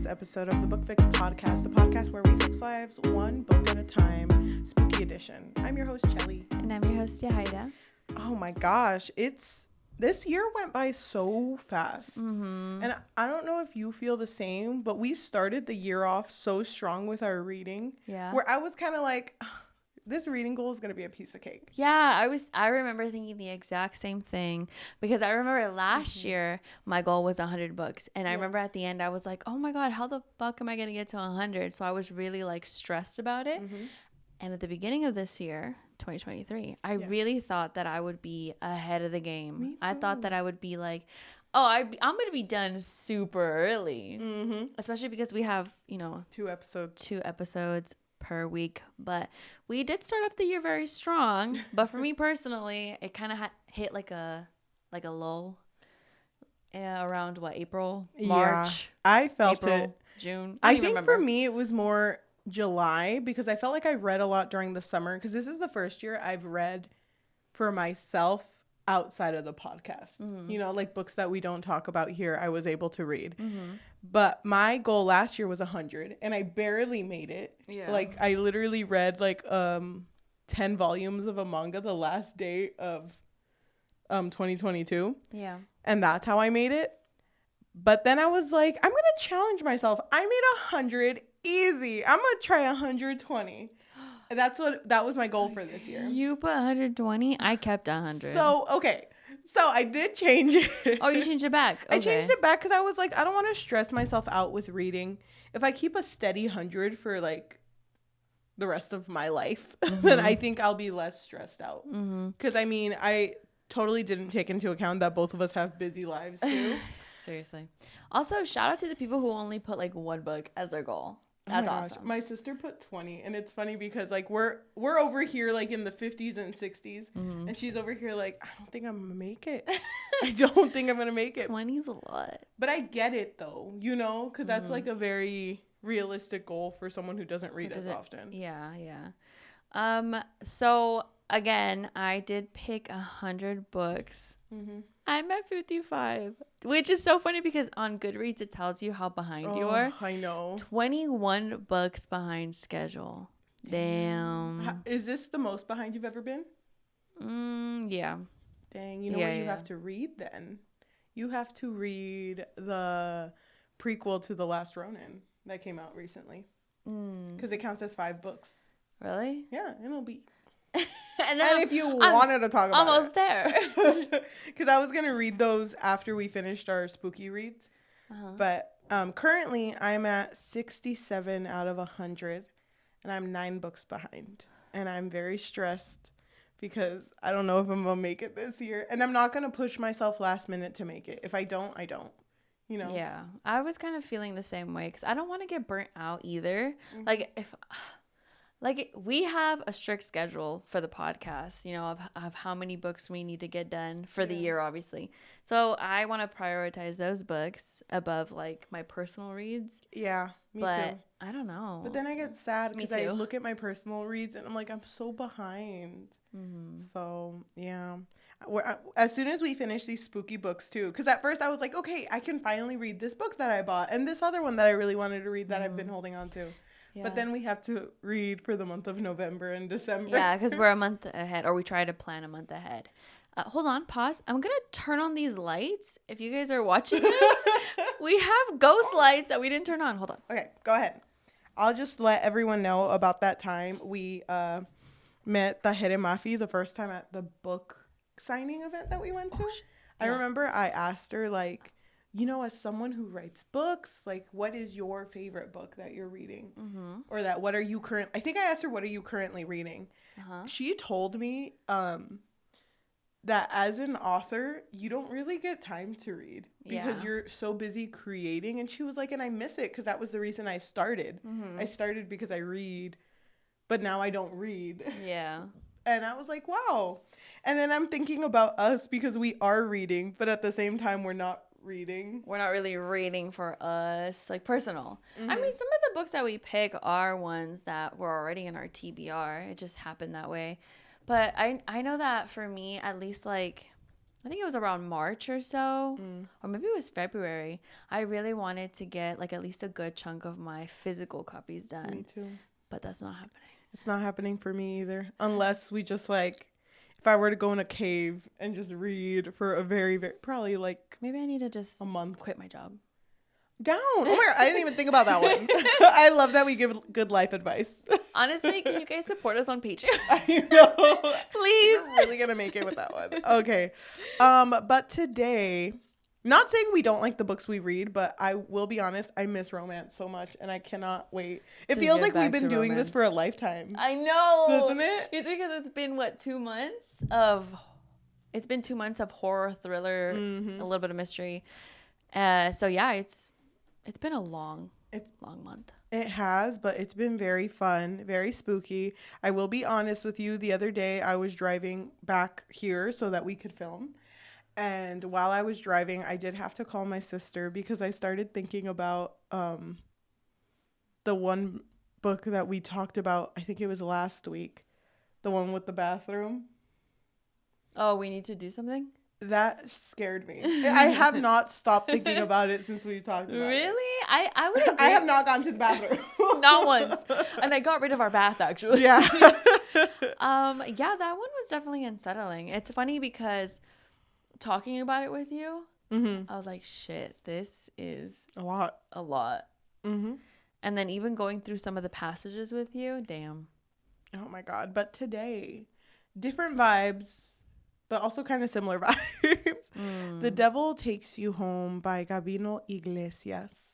this episode of the Book Fix Podcast, the podcast where we fix lives one book at a time, spooky edition. I'm your host, Cheli. And I'm your host, Yajaira. Oh my gosh, this year went by so fast. Mm-hmm. And I don't know if you feel the same, but we started the year off so strong with our reading. Yeah. Where I was kind of like, this reading goal is going to be a piece of cake. Yeah, I remember thinking the exact same thing because I remember last year my goal was 100 books. And I remember at the end I was like, oh my God, how the fuck am I going to get to 100? So I was really like stressed about it. Mm-hmm. And at the beginning of this year, 2023, I really thought that I would be ahead of the game. Me too. I thought that I would be like, I'm going to be done super early. Mm-hmm. Especially because we have, 2 episodes. 2 episodes per week, but we did start off the year very strong. But for me personally, it kind of hit like a lull around April, March. Yeah, I felt April, it. June. I think for me it was more July because I felt like I read a lot during the summer because this is the first year I've read for myself outside of the podcast. Mm-hmm. Like books that we don't talk about here, I was able to read. Mm-hmm. But my goal last year was 100 and I barely made it. Yeah. Like I literally read 10 volumes of a manga the last day of 2022. Yeah. And that's how I made it. But then I was like, I'm going to challenge myself. I made 100 easy. I'm going to try 120. That was my goal for this year. You put 120. I kept 100. So, okay. So I did change it. Oh, you changed it back. Okay. I changed it back because I was like, I don't want to stress myself out with reading. If I keep a steady 100 for the rest of my life, then I think I'll be less stressed out. Because I totally didn't take into account that both of us have busy lives too. Seriously. Also, shout out to the people who only put one book as their goal. That's awesome. My sister put 20, and it's funny because we're over here in the 50s and 60s, and she's over here I don't think I'm gonna make it. I don't think I'm gonna make it. 20 is a lot. But I get it though, because that's a very realistic goal for someone who doesn't read as often. Yeah. So again, I did pick 100 books. I'm at 55, which is so funny because on Goodreads it tells you how behind you are. I know. 21 books behind schedule. Damn. Is this the most behind you've ever been? Yeah. Dang. You have to read then? You have to read the prequel to The Last Ronin that came out recently. Because it counts as 5 books. Really? Yeah, it'll be... and if you wanted to talk about almost there. Because I was going to read those after we finished our spooky reads. But currently I'm at 67 out of 100 and I'm 9 books behind. And I'm very stressed because I don't know if I'm going to make it this year. And I'm not going to push myself last minute to make it. If I don't, I don't. Yeah, I was kind of feeling the same way because I don't want to get burnt out either. We have a strict schedule for the podcast, of how many books we need to get done for the year, obviously. So I want to prioritize those books above my personal reads. Yeah, me too. I don't know. But then I get sad because I look at my personal reads and I'm like, I'm so behind. So, yeah. As soon as we finish these spooky books too, because at first I was like, okay, I can finally read this book that I bought and this other one that I really wanted to read that I've been holding on to. Yeah. But then we have to read for the month of November and December. Yeah, because we're a month ahead, or we try to plan a month ahead. Hold on, pause. I'm going to turn on these lights. If you guys are watching this, we have ghost lights that we didn't turn on. Hold on. Okay, go ahead. I'll just let everyone know about that time we met Yajaira Mafi the first time at the book signing event that we went to. I remember I asked her, as someone who writes books, what is your favorite book that you're reading? Or what are you I think I asked her, what are you currently reading? She told me that as an author, you don't really get time to read because you're so busy creating. And she was like, and I miss it because that was the reason I started. I started because I read, but now I don't read. Yeah. And I was like, wow. And then I'm thinking about us because we are reading, but at the same time, we're not reading. We're not really reading for us, personal. I mean, some of the books that we pick are ones that were already in our TBR. It just happened that way. But I know that for me, at least I think it was around March or so, or maybe it was February. I really wanted to get like at least a good chunk of my physical copies done. Me too. But that's not happening. It's not happening for me either. Unless we just like, if I were to go in a cave and just read for a very, very, probably like maybe I need to just a month. Quit my job. Down. Oh my God, I didn't even think about that one. I love that we give good life advice. Honestly, can you guys support us on Patreon? I know. Please. We're really gonna make it with that one. Okay. But today, not saying we don't like the books we read, but I will be honest, I miss romance so much and I cannot wait. It feels like we've been doing this for a lifetime. I know. Doesn't it? It's because it's been 2 months of horror, thriller, a little bit of mystery. So yeah, it's been a long month. It has, but it's been very fun, very spooky. I will be honest with you. The other day, I was driving back here so that we could film. And while I was driving, I did have to call my sister because I started thinking about the one book that we talked about. I think it was last week. The one with the bathroom. Oh, we need to do something? That scared me. I have not stopped thinking about it since we've talked about it. Really? I would agree. I have not gone to the bathroom. Not once. And I got rid of our bath, actually. Yeah. Yeah, that one was definitely unsettling. It's funny because talking about it with you, I was like, shit, this is a lot. And then even going through some of the passages with you, damn. Oh my God. But today, different vibes, but also kind of similar vibes. The Devil Takes You Home by Gabino Iglesias.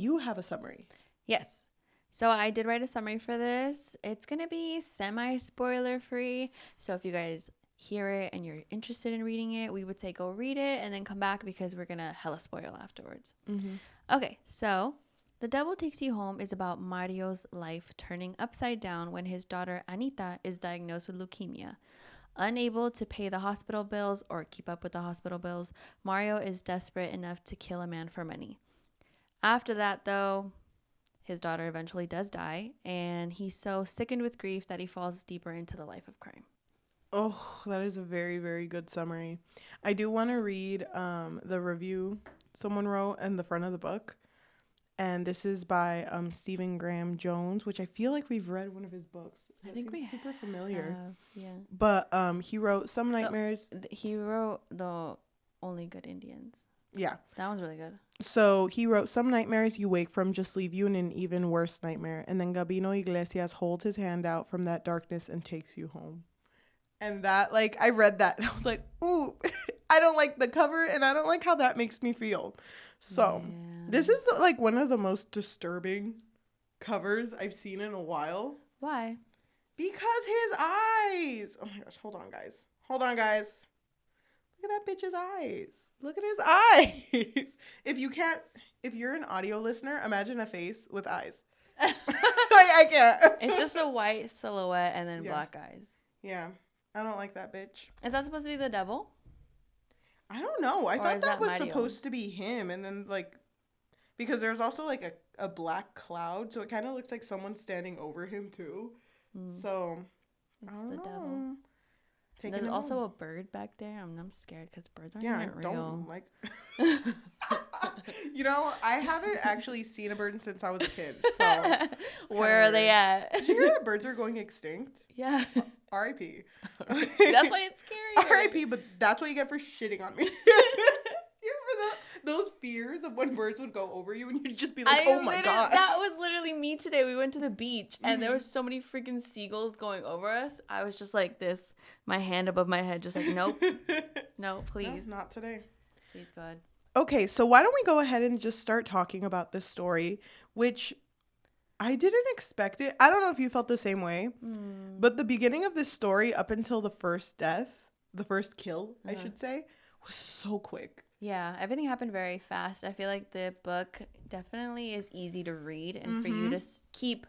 You have a summary. Yes. So I did write a summary for this. It's going to be semi-spoiler free. So if you guys hear it and you're interested in reading it, we would say go read it and then come back because we're going to hella spoil afterwards. Okay, so The Devil Takes You Home is about Mario's life turning upside down when his daughter Anita is diagnosed with leukemia. Unable to pay the hospital bills or keep up with the hospital bills, Mario is desperate enough to kill a man for money. After that, though, his daughter eventually does die, and he's so sickened with grief that he falls deeper into the life of crime. Oh, that is a very, very good summary. I do want to read the review someone wrote in the front of the book. And this is by Stephen Graham Jones, which I feel like we've read one of his books. I think we super familiar. Yeah. But he wrote Some Nightmares. He wrote The Only Good Indians. Yeah. That one's really good. So he wrote Some Nightmares You Wake From Just Leave You in an Even Worse Nightmare. And then Gabino Iglesias holds his hand out from that darkness and takes you home. And that, like, I read that and I was like, ooh, I don't like the cover and I don't like how that makes me feel. So this is like one of the most disturbing covers I've seen in a while. Why? Because his eyes. Oh my gosh, hold on, guys. Look at that bitch's eyes. Look at his eyes. If you're an audio listener, imagine a face with eyes. Like, I can't. It's just a white silhouette and then black eyes. Yeah. I don't like that bitch. Is that supposed to be the devil? I don't know. I thought that was Mario? supposed to be him. And then, like, because there's also, like, a black cloud. So it kind of looks like someone's standing over him, too. So, it's the devil. Taking There's also a bird back there. I'm scared because birds aren't even real. Don't, like... You know, I haven't actually seen a bird since I was a kid. So where are they at? Did you hear that birds are going extinct? Yeah. R.I.P. That's why it's scary. R.I.P. But that's what you get for shitting on me. You remember those fears of when birds would go over you and you'd just be like, oh my God. That was literally me today. We went to the beach and there were so many freaking seagulls going over us. I was just like this, my hand above my head, just like, nope. No, please. No, not today. Please, God. Okay, so why don't we go ahead and just start talking about this story, which I didn't expect it. I don't know if you felt the same way, but the beginning of this story up until the first death, the first kill, I should say, was so quick. Yeah, everything happened very fast. I feel like the book definitely is easy to read and for you to keep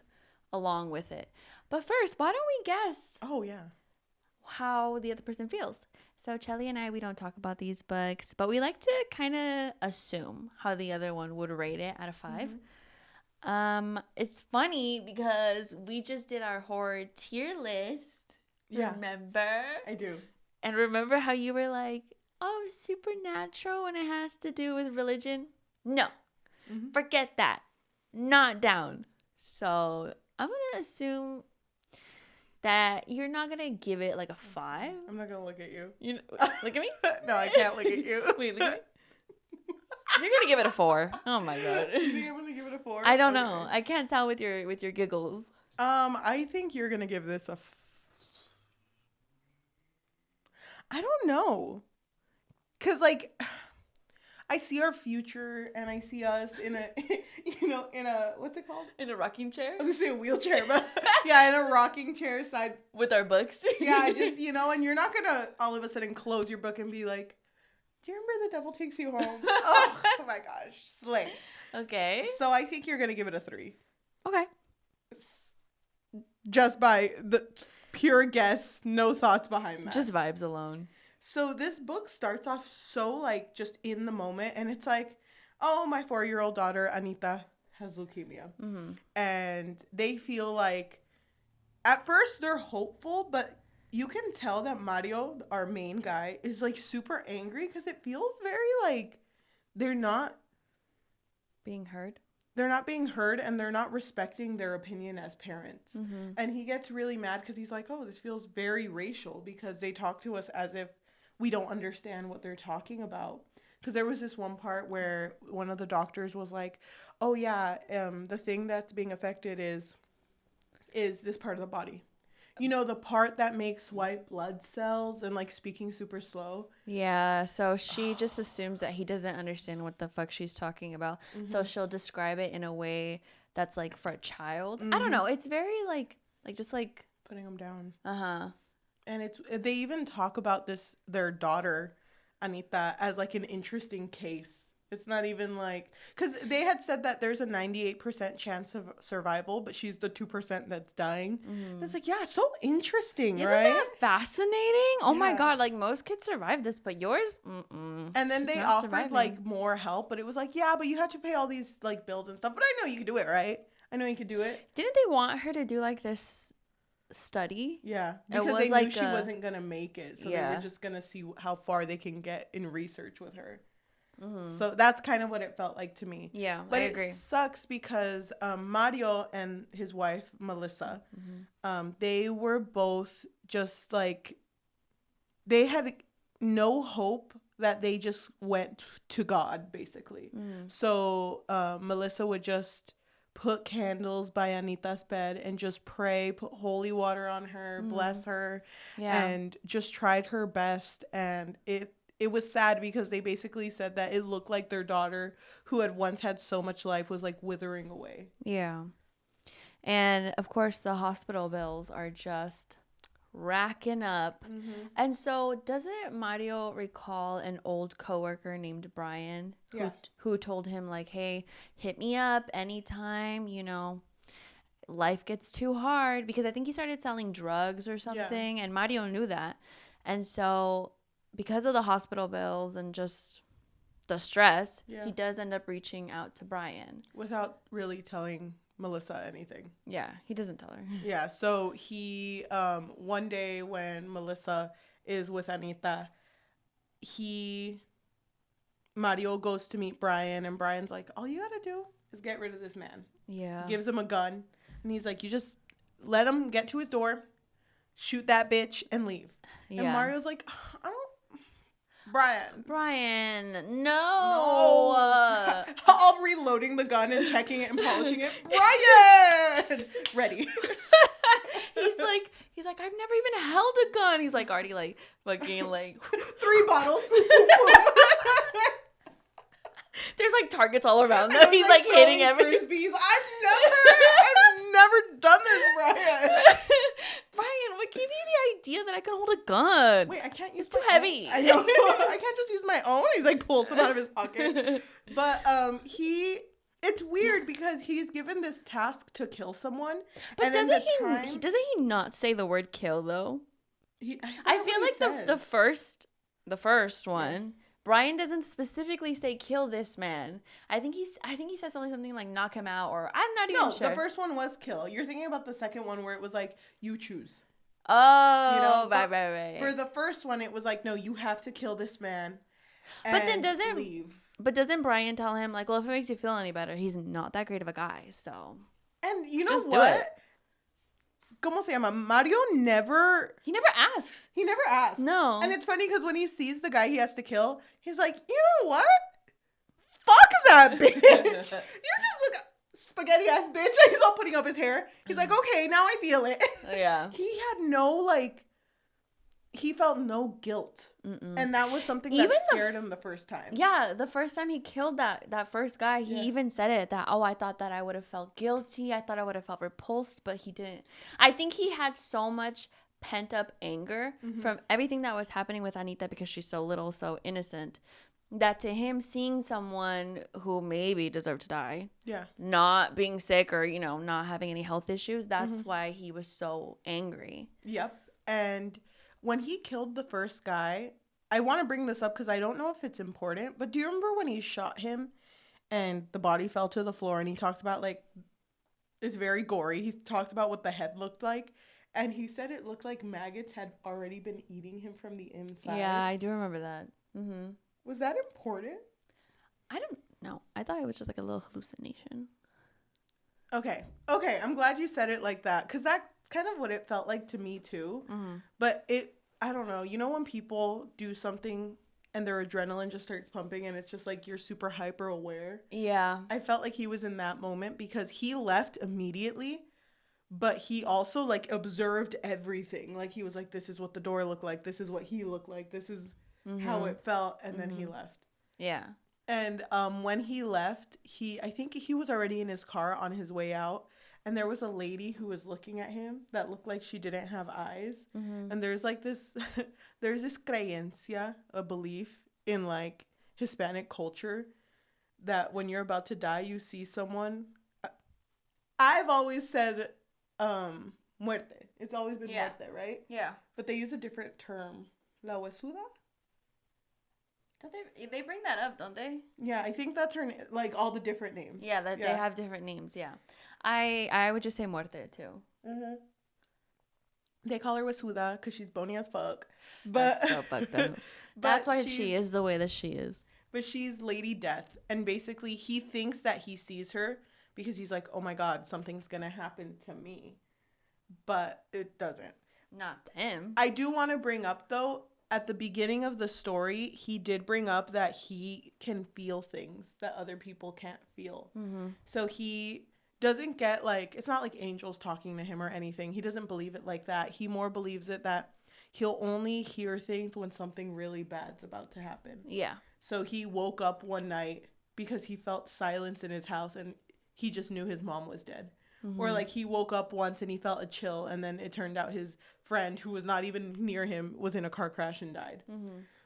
along with it. But first, why don't we guess? Oh, yeah. How the other person feels. So Cheli and I, we don't talk about these books, but we like to kind of assume how the other one would rate it out of 5. It's funny because we just did our horror tier list. Yeah. Remember? I do. And remember how you were like, oh, supernatural when it has to do with religion? No. Mm-hmm. Forget that. Not down. So I'm going to assume that you're not going to give it like a 5. I'm not going to look at you. You know, look at me? No, I can't look at you. Wait, look at me. You're going to give it a 4. Oh my God. You think I'm going to give it a 4? I don't know. I can't tell with your giggles. I think you're going to give this a I don't know. Cuz like I see our future and I see us in a in a what's it called? In a rocking chair? I was going to say a wheelchair, but yeah, in a rocking chair side With our books. Yeah, just and you're not going to all of a sudden close your book and be like, "Do you remember The Devil Takes You Home?" Oh my gosh, slay. Okay. So I think you're going to give it a 3. Okay. Just by the pure guess, no thoughts behind that. Just vibes alone. So this book starts off so like just in the moment, and it's like, oh, my 4-year-old daughter Anita has leukemia, and they feel like, at first they're hopeful, but you can tell that Mario, our main guy, is like super angry because it feels very like they're not being heard. They're not being heard, and they're not respecting their opinion as parents. And he gets really mad because he's like, oh, this feels very racial because they talk to us as if we don't understand what they're talking about. Because there was this one part where one of the doctors was like, oh, yeah, the thing that's being affected is this part of the body. You know, the part that makes white blood cells and, like, speaking super slow. Yeah, so she just assumes that he doesn't understand what the fuck she's talking about. So she'll describe it in a way that's, like, for a child. I don't know. It's very, just, like... putting them down. Uh-huh. And they even talk about their daughter, Anita, as, like, an interesting case. It's not even like, because they had said that there's a 98% chance of survival, but she's the 2% that's dying. It's like, yeah, so interesting, Isn't right? that fascinating? Oh my God, like most kids survive this, but yours, And then they offered like more help, but it was like, yeah, but you have to pay all these like bills and stuff. But I know you could do it, right? I know you could do it. Didn't they want her to do like this study? Yeah, because they knew she wasn't gonna make it, so they were just gonna see how far they can get in research with her. So that's kind of what it felt like to me. Yeah, but I agree. It sucks because Mario and his wife Melissa, they were both just like, they had no hope that they just went to God basically. So Melissa would just put candles by Anita's bed and just pray, put holy water on her, bless her, and just tried her best. And it was sad because they basically said that it looked like their daughter, who had once had so much life, was like withering away. Yeah. And of course the hospital bills are just racking up. And so doesn't Mario recall an old coworker named Brian who told him like, hey, hit me up anytime, life gets too hard, because I think he started selling drugs or something, and Mario knew that. And so because of the hospital bills and just the stress, he does end up reaching out to Brian. Without really telling Melissa anything. Yeah, he doesn't tell her. Yeah, so he, one day when Melissa is with Anita, Mario goes to meet Brian, and Brian's like, all you gotta do is get rid of this man. Yeah. Gives him a gun, and he's like, you just let him get to his door, shoot that bitch, and leave. Yeah. And Mario's like, I don't... Brian, no. All reloading the gun and checking it and polishing it. Brian, ready. He's like, I've never even held a gun. He's like already like fucking like 3 bottles. There's like targets all around them. He's like hitting everything. Frisbees. I've never done this, Brian. Brian, what gave you the idea that I can hold a gun? Wait, I can't use. It's too heavy. I know. I can't just use my own. He's like pulls some out of his pocket. But it's weird because he's given this task to kill someone. But and doesn't he not say the word kill though? I feel like the first one. Brian doesn't specifically say kill this man. I think he says something like knock him out, or I'm not even sure. No, the first one was kill. You're thinking about the second one where it was like you choose. Oh, You know, right. For the first one, it was like, no, you have to kill this man and But then leave. But doesn't Brian tell him, like, well, if it makes you feel any better, he's not that great of a guy, so. And you know just what? Do it. ¿Cómo se llama? Mario never... He never asks. He never asks. No. And it's funny because when he sees the guy he has to kill, he's like, you know what? Fuck that bitch. You just look spaghetti ass bitch. He's all putting up his hair. He's like, okay, now I feel it. Yeah. He had no, like... He felt no guilt. Mm-mm. And that was something that scared him the first time. Yeah, the first time he killed that first guy, he even said it, that, oh, I thought that I would have felt guilty. I thought I would have felt repulsed, but he didn't. I think he had so much pent up anger from everything that was happening with Anita because she's so little, so innocent, that to him, seeing someone who maybe deserved to die, not being sick or, not having any health issues, that's why he was so angry. Yep. And... when he killed the first guy, I want to bring this up because I don't know if it's important, but do you remember when he shot him and the body fell to the floor and he talked about, like, it's very gory. He talked about what the head looked like, and he said it looked like maggots had already been eating him from the inside. Yeah, I do remember that. Mm-hmm. Was that important? I don't know. I thought it was just like a little hallucination. Okay, I'm glad you said it like that because that's kind of what it felt like to me too. But I don't know, you know when people do something and their adrenaline just starts pumping and it's just like you're super hyper aware? Yeah. I felt like he was in that moment because he left immediately, but he also like observed everything. Like he was like, this is what the door looked like, this is what he looked like, this is how it felt, and then he left. Yeah. And when he left, I think he was already in his car on his way out. And there was a lady who was looking at him that looked like she didn't have eyes. And there's like this, there's this creencia, a belief in like Hispanic culture that when you're about to die, you see someone. I've always said muerte. It's always been muerte, right? Yeah. But they use a different term. La huesuda? Don't they bring that up, don't they? Yeah, I think that's her, like all the different names. Yeah, they have different names, yeah. I would just say muerte, too. Mm-hmm. They call her huesuda because she's bony as fuck. But that's so fucked up. That's why she is the way that she is. But she's Lady Death. And basically, he thinks that he sees her because he's like, oh my God, something's going to happen to me. But it doesn't. Not to him. I do want to bring up, though, at the beginning of the story, he did bring up that he can feel things that other people can't feel. So he doesn't get like, it's not like angels talking to him or anything. He doesn't believe it like that. He more believes it that he'll only hear things when something really bad's about to happen. Yeah. So he woke up one night because he felt silence in his house and he just knew his mom was dead. Or like he woke up once and he felt a chill and then it turned out his friend who was not even near him was in a car crash and died.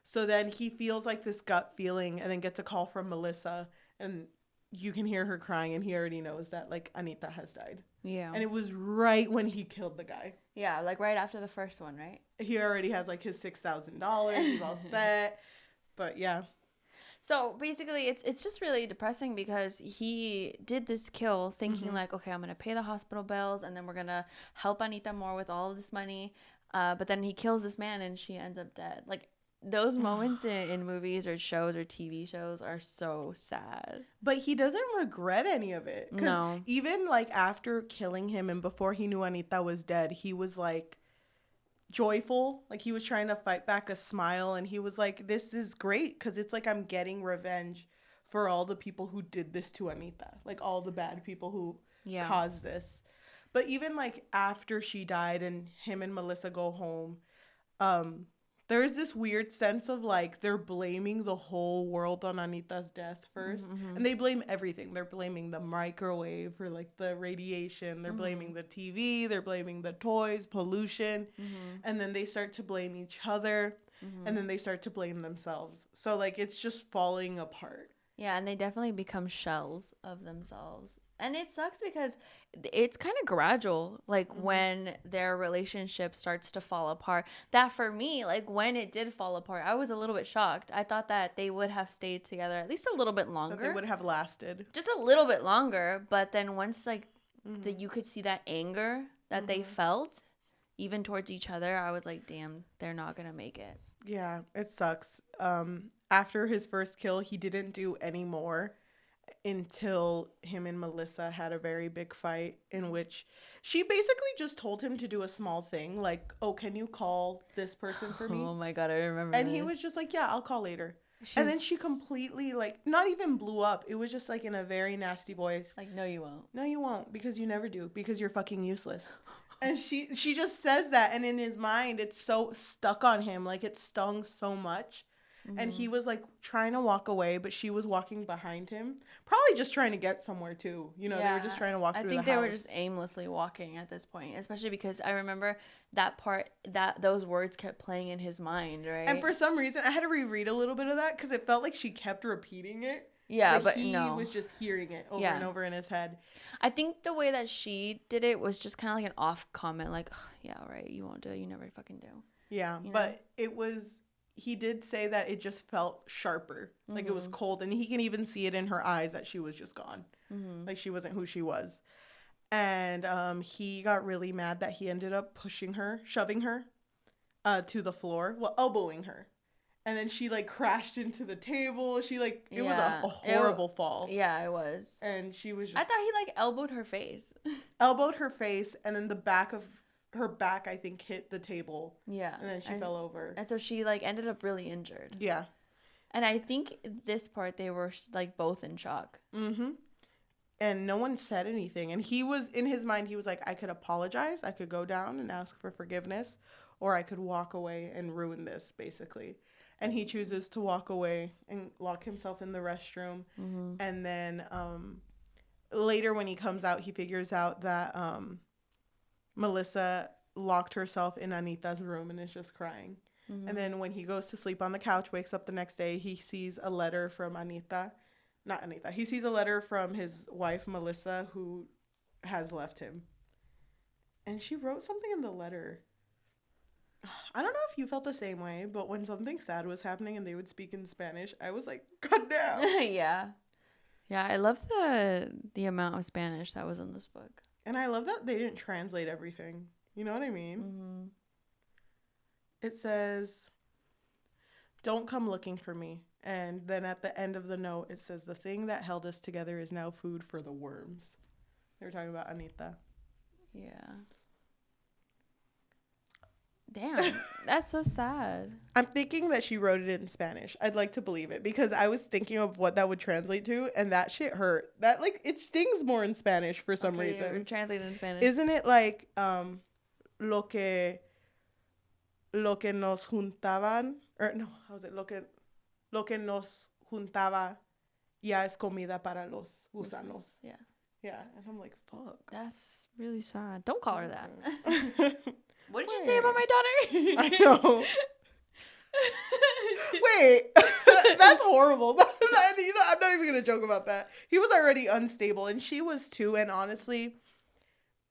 So then he feels like this gut feeling and then gets a call from Melissa and you can hear her crying and he already knows that like Anita has died. Yeah. And it was right when he killed the guy. Yeah, like right after the first one, right? He already has like his $6,000. He's all set. But yeah. So basically, it's just really depressing because he did this kill thinking like, okay, I'm going to pay the hospital bills and then we're going to help Anita more with all of this money. But then he kills this man and she ends up dead. Like those moments in movies or shows or TV shows are so sad. But he doesn't regret any of it. No. Even like after killing him and before he knew Anita was dead, he was like joyful. Like he was trying to fight back a smile and he was like, this is great because it's like I'm getting revenge for all the people who did this to Anita. Like all the bad people who caused this. But even like after she died and him and Melissa go home, there's this weird sense of like they're blaming the whole world on Anita's death first. And they blame everything. They're blaming the microwave for like the radiation. They're blaming the TV. They're blaming the toys, pollution. And then they start to blame each other. And then they start to blame themselves. So like it's just falling apart. Yeah, and they definitely become shells of themselves. And it sucks because it's kind of gradual, like when their relationship starts to fall apart. That for me, like when it did fall apart, I was a little bit shocked. I thought that they would have stayed together at least a little bit longer. That they would have lasted. Just a little bit longer. But then once like you could see that anger that they felt, even towards each other, I was like, damn, they're not gonna make it. Yeah, it sucks. After his first kill, he didn't do any more until him and Melissa had a very big fight in which she basically just told him to do a small thing, like, oh, can you call this person for me? Oh my God, I remember And this. he was just like, yeah, I'll call later. And then she completely, like, not even blew up. It was just, like, in a very nasty voice. like, no, you won't. No, you won't, because you never do, because you're fucking useless. And she just says that, and in his mind, it's so stuck on him. Like, it stung so much. Mm-hmm. And he was, like, trying to walk away, but she was walking behind him. Probably just trying to get somewhere, too. You know, they were just trying to walk through the house. I think they were just aimlessly walking at this point, especially because I remember that part, that those words kept playing in his mind, right? And for some reason, I had to reread a little bit of that because it felt like she kept repeating it. Yeah, but he was just hearing it over and over in his head. I think the way that she did it was just kind of like an off comment, like, oh, yeah, right, you won't do it, you never fucking do. Yeah, you know? But it was, he did say that it just felt sharper, like it was cold, and he can even see it in her eyes that she was just gone, like she wasn't who she was. And he got really mad that he ended up shoving her to the floor, well, elbowing her. And then she, like, crashed into the table. She, like, it was a horrible fall. Yeah, it was. And she was just... I thought he, like, elbowed her face. Elbowed her face, and then the back of her back, I think, hit the table. Yeah. And then she fell over. And so she, like, ended up really injured. Yeah. And I think this part, they were, like, both in shock. Mm-hmm. And no one said anything. And he was, in his mind, he was like, I could apologize. I could go down and ask for forgiveness. Or I could walk away and ruin this, basically. And he chooses to walk away and lock himself in the restroom. Mm-hmm. And then later when he comes out, he figures out that Melissa locked herself in Anita's room and is just crying. Mm-hmm. And then when he goes to sleep on the couch, wakes up the next day, he sees a letter from he sees a letter from his wife, Melissa, who has left him. And she wrote something in the letter. I don't know if you felt the same way, but when something sad was happening and they would speak in Spanish, I was like, God damn. Yeah, I love the amount of Spanish that was in this book. And I love that they didn't translate everything. You know what I mean? Mm-hmm. It says, don't come looking for me. And then at the end of the note, it says, the thing that held us together is now food for the worms. They were talking about Anita. Yeah. Damn, that's so sad. I'm thinking that she wrote it in Spanish. I'd like to believe it because I was thinking of what that would translate to, and that shit hurt. That, like, it stings more in Spanish for some reason. Translate in Spanish. Isn't it like lo que nos juntaban, or no, how's it? Lo que nos juntaba ya es comida para los gusanos. Yeah. Yeah, and I'm like, fuck. That's really sad. Don't call her that. What did you say about my daughter? I know. Wait, that's horrible. You know, I'm not even gonna joke about that. He was already unstable, and she was too. And honestly,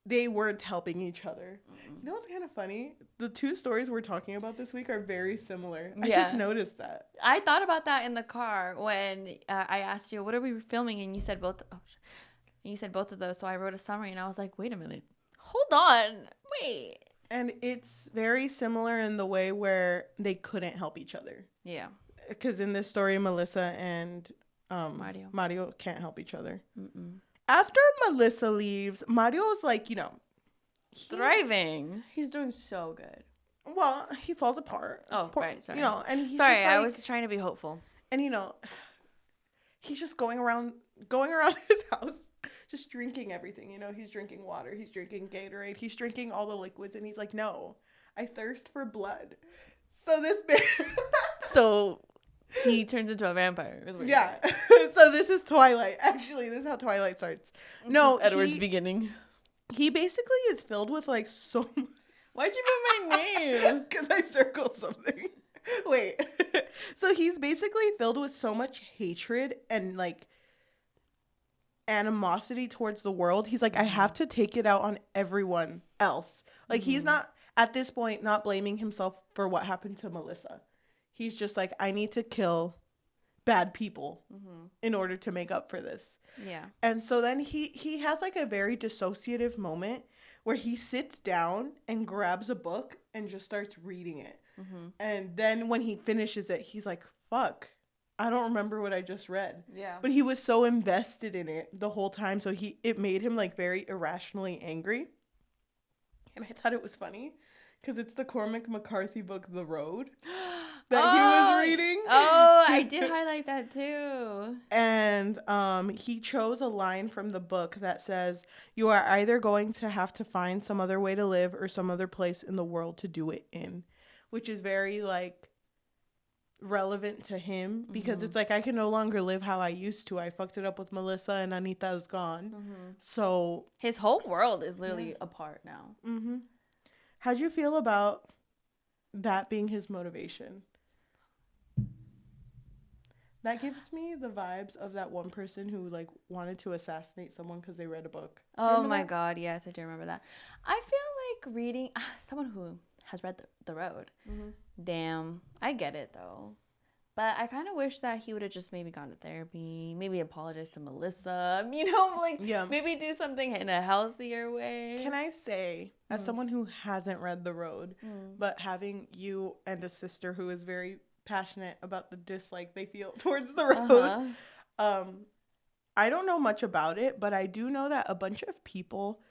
they weren't helping each other. Mm-mm. You know what's kind of funny? The two stories we're talking about this week are very similar. I just noticed that. I thought about that in the car when I asked you, "What are we filming?" And you said both. And you said both of those. So I wrote a summary, and I was like, "Wait a minute, hold on, wait." And it's very similar in the way where they couldn't help each other. Yeah. Because in this story, Melissa and Mario can't help each other. Mm-mm. After Melissa leaves, Mario's like, you know, thriving. He's doing so good. Well, he falls apart. Oh, right. Sorry. You know, and he's sorry, just like, I was trying to be hopeful. And, you know, he's just going around his house. Just drinking everything, you know, he's drinking water, he's drinking Gatorade, he's drinking all the liquids, and he's like, no, I thirst for blood. So this So he turns into a vampire. Yeah. So this is Twilight. Actually, this is how Twilight starts. No, Edward's beginning. He basically is filled with, like, so much. Why'd you put my name? Because I circled something. Wait. So he's basically filled with so much hatred and, like, animosity towards the world. He's like, I have to take it out on everyone else. Like, he's not, at this point, not blaming himself for what happened to Melissa. He's just like, I need to kill bad people in order to make up for this. Yeah. And so then he has like a very dissociative moment where he sits down and grabs a book and just starts reading it. And then when he finishes it, he's like, fuck, I don't remember what I just read. Yeah. But he was so invested in it the whole time. So it made him like very irrationally angry. And I thought it was funny because it's the Cormac McCarthy book, The Road, that he was reading. Oh, I did highlight that too. And he chose a line from the book that says, "You are either going to have to find some other way to live or some other place in the world to do it in," which is very like relevant to him because it's like, I can no longer live how I used to. I fucked it up with Melissa and Anita's gone. So his whole world is literally apart now. How'd you feel about that being his motivation? That gives me the vibes of that one person who like wanted to assassinate someone because they read a book. Oh my God, yes, I do remember that. I feel like reading someone who has read the Road. Damn, I get it though. But I kind of wish that he would have just maybe gone to therapy, maybe apologize to Melissa, you know, like maybe do something in a healthier way. Can I say, as someone who hasn't read The Road, but having you and a sister who is very passionate about the dislike they feel towards The Road, I don't know much about it, but I do know that a bunch of people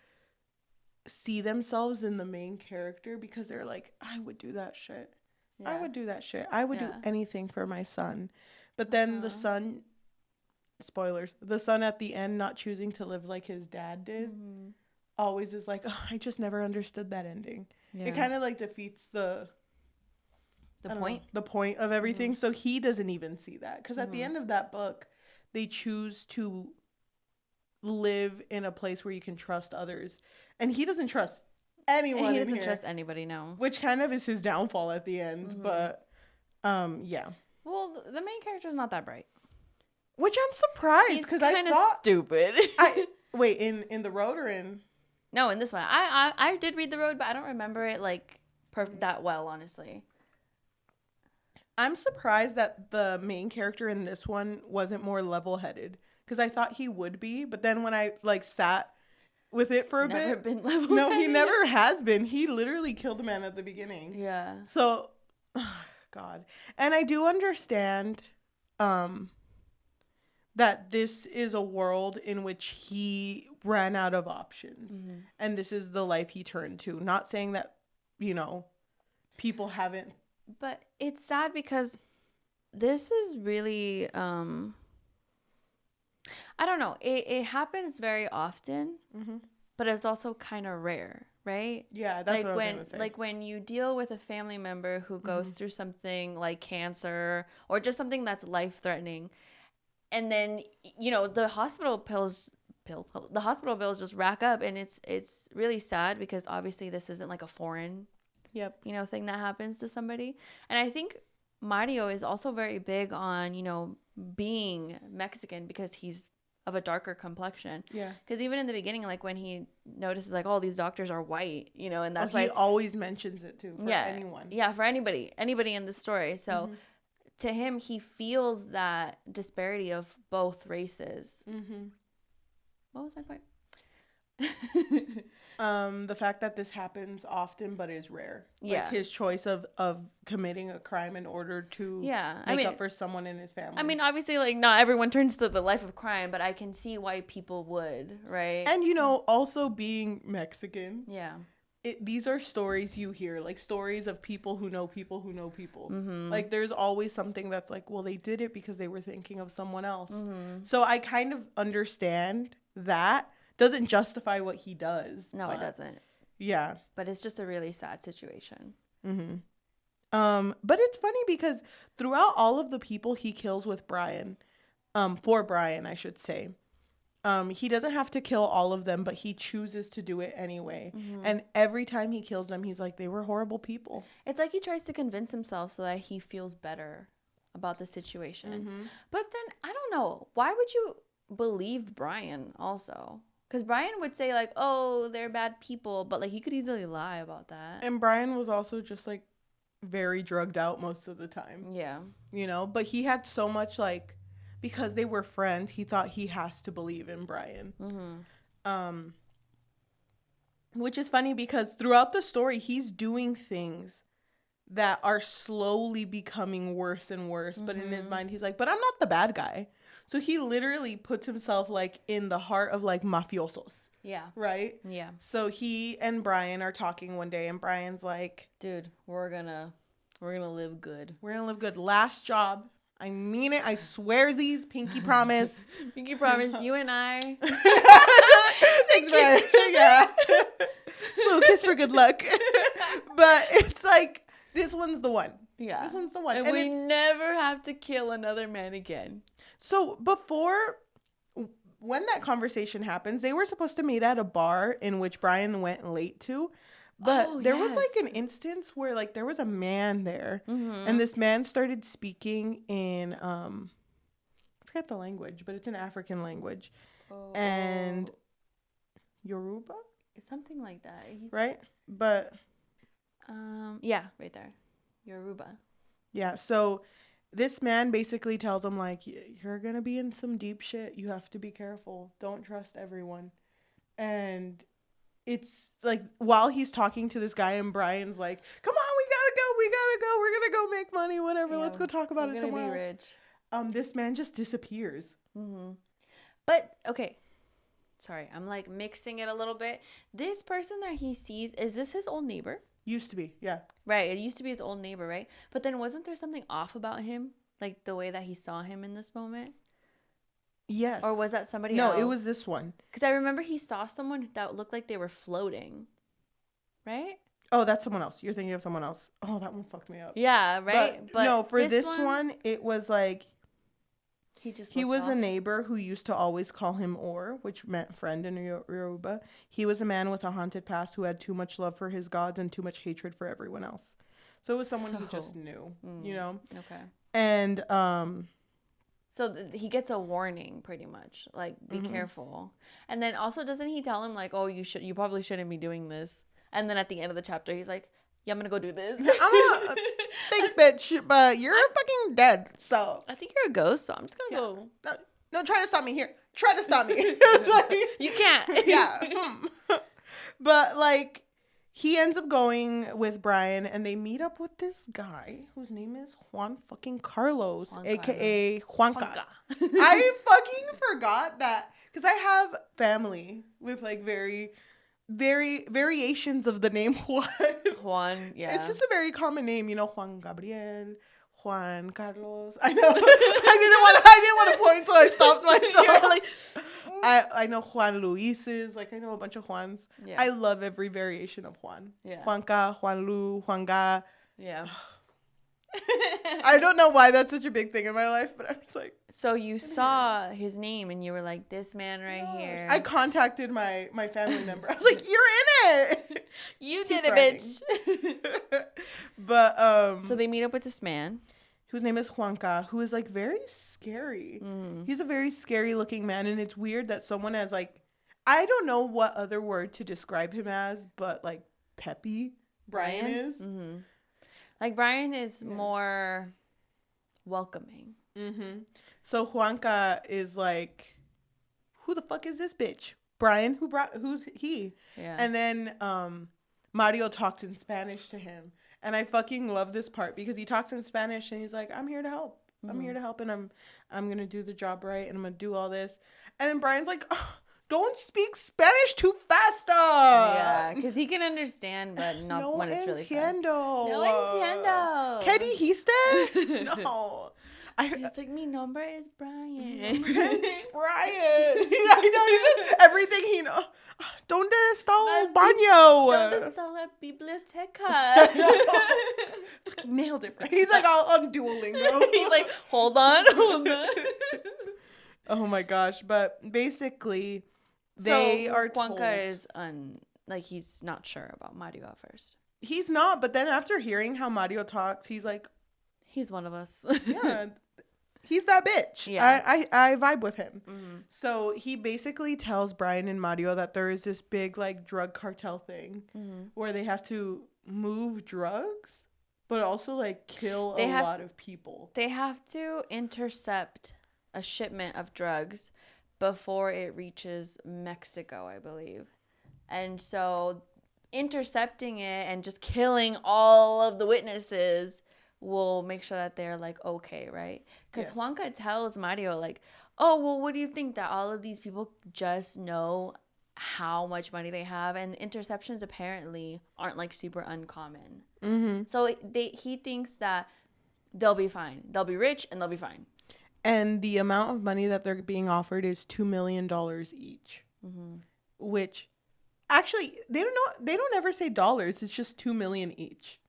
see themselves in the main character because they're like, I would do that shit. Yeah. I would do that shit. I would do anything for my son. But then the son, spoilers, the son at the end not choosing to live like his dad did, always is like, oh, I just never understood that ending. Yeah. It kind of like defeats the point of everything. So he doesn't even see that. Because at the end of that book, they choose to live in a place where you can trust others. And he doesn't trust anyone. He doesn't trust anybody, no. Which kind of is his downfall at the end. But yeah. Well, the main character is not that bright. Which I'm surprised because I thought... kind of stupid. Wait, in The Road or in... No, in this one. I did read The Road, but I don't remember it like that well, honestly. I'm surprised that the main character in this one wasn't more level-headed because I thought he would be. But then when I like sat with it for a bit... Never been level-headed. No, he never has been. He literally killed a man at the beginning. Yeah. So, God. And I do understand that this is a world in which he ran out of options. And this is the life he turned to. Not saying that, you know, people haven't... But it's sad because this is really... I don't know. It happens very often, but it's also kind of rare, right? Yeah, that's like what I was going to say. Like when you deal with a family member who goes through something like cancer or just something that's life-threatening, and then, you know, the hospital bills just rack up, and it's really sad because obviously this isn't like a foreign, you know, thing that happens to somebody. And I think Mario is also very big on, you know, being Mexican because he's of a darker complexion. Yeah. Because even in the beginning, like when he notices like, oh, these doctors are white, you know, and that's why he always mentions it too for anyone. Yeah, for anybody in the story. So to him, he feels that disparity of both races. What was my point? The fact that this happens often but is rare. Like his choice of committing a crime in order to make up for someone in his family. I mean, obviously, like, not everyone turns to the life of crime, but I can see why people would, right? And, you know, also being Mexican. Yeah. These are stories you hear, like stories of people who know people who know people. Like, there's always something that's like, well, they did it because they were thinking of someone else. So I kind of understand that. Doesn't justify what he does. No, it doesn't. Yeah. But it's just a really sad situation. But it's funny because throughout all of the people he kills with Brian, for Brian, I should say, he doesn't have to kill all of them, but he chooses to do it anyway. And every time he kills them, he's like, they were horrible people. It's like he tries to convince himself so that he feels better about the situation. But then, I don't know. Why would you believe Brian also? Because Brian would say, like, oh, they're bad people, but, like, he could easily lie about that. And Brian was also just, like, very drugged out most of the time. Yeah. You know, but he had so much like, because they were friends, he thought he has to believe in Brian. Which is funny because throughout the story, he's doing things that are slowly becoming worse and worse. But in his mind, he's like, but I'm not the bad guy. So he literally puts himself like in the heart of like mafiosos. Yeah. Right? Yeah. So he and Brian are talking one day and Brian's like, dude, we're gonna live good. We're gonna live good. Last job. I mean it. I swear these. Pinky promise. Pinky promise. You and I. Thanks, Brian. Yeah. Little kiss for good luck. But it's like, this one's the one. Yeah. This one's the one. And we never have to kill another man again. So when that conversation happens, they were supposed to meet at a bar in which Brian went late to. But there was like an instance where like there was a man there and this man started speaking in, I forget the language, but it's an African language. And Yoruba? It's something like that. Right? But. Yeah, right there. Yoruba. Yeah. So this man basically tells him like, you're going to be in some deep shit. You have to be careful. Don't trust everyone. And it's like while he's talking to this guy and Brian's like, come on, we gotta go, we're gonna go make money, whatever, let's go talk about it somewhere else. This man just disappears. But okay, sorry, I'm like mixing it a little bit. This person that he sees, is this his old neighbor? Used to be, yeah. Right, it used to be his old neighbor, right? But then wasn't there something off about him, like the way that he saw him in this moment? Yes. Or was that somebody else? No, it was this one. Because I remember he saw someone that looked like they were floating. Right? Oh, that's someone else. You're thinking of someone else. Oh, that one fucked me up. Yeah, right? But no, for this one, it was like... He was off. a neighbor who used to always call him Or, which meant friend in Yoruba. He was a man with a haunted past who had too much love for his gods and too much hatred for everyone else. So it was someone who just knew, you know? Okay. And... So he gets a warning, pretty much, like be careful. And then also, doesn't he tell him like, "Oh, you probably shouldn't be doing this." And then at the end of the chapter, he's like, "Yeah, I'm gonna go do this." Thanks, bitch, but you're fucking dead. So I think you're a ghost, so I'm just gonna go. No, try to stop me here. Try to stop me. Like, you can't. Yeah. But like. He ends up going with Brian, and they meet up with this guy whose name is Juan fucking Carlos, a.k.a. Juanca. I fucking forgot that, because I have family with, like, very variations of the name Juan. Juan, yeah. It's just a very common name, you know, Juan Gabriel, Juan Carlos. I know. I didn't want to point, so I stopped myself. You're like... I know Juan Luis's, like I know a bunch of Juans. Yeah. I love every variation of Juan. Yeah. Juanca, Juan Lu, Juanga. Yeah. I don't know why that's such a big thing in my life, but I'm just like. So you saw his name and you were like, this man right here. I contacted my family member. I was like, you're in it. You did it, bitch. But so they meet up with this man. Whose name is Juanca, who is like very scary. He's a very scary looking man, and it's weird that someone has like, I don't know what other word to describe him as, but like peppy Brian is. Like Brian is more welcoming. So Juanca is like, who the fuck is this bitch? Brian, who's he? Yeah. And then Mario talks in Spanish to him. And I fucking love this part because he talks in Spanish and he's like, I'm here to help. I'm here to help, and I'm going to do the job right, and I'm going to do all this. And then Brian's like, oh, don't speak Spanish too fast. Yeah, because he can understand, but not no when it's really fast. No entiendo. ¿Qué dijiste? No. He's like, mi nombre es Brian. Brian. I know, he's just everything he knows. ¿Dónde está el baño? ¿Dónde está la biblioteca? Nailed it. Right? He's like all on Duolingo. He's like, hold on. Oh my gosh. But basically, they are told. Juanca is like, he's not sure about Mario at first. He's not, but then after hearing how Mario talks, he's like, he's one of us. Yeah. He's that bitch. Yeah. I vibe with him. So he basically tells Brian and Mario that there is this big like drug cartel thing where they have to move drugs but also like kill a lot of people. They have to intercept a shipment of drugs before it reaches Mexico, I believe. And so intercepting it and just killing all of the witnesses will make sure that they're like okay, right? Because Juanca tells Mario like, oh, well, what do you think that all of these people just know how much money they have, and interceptions apparently aren't like super uncommon. So he thinks that they'll be fine, they'll be rich and they'll be fine. And the amount of money that they're being offered is $2 million each, which actually they don't ever say dollars. It's just 2 million each.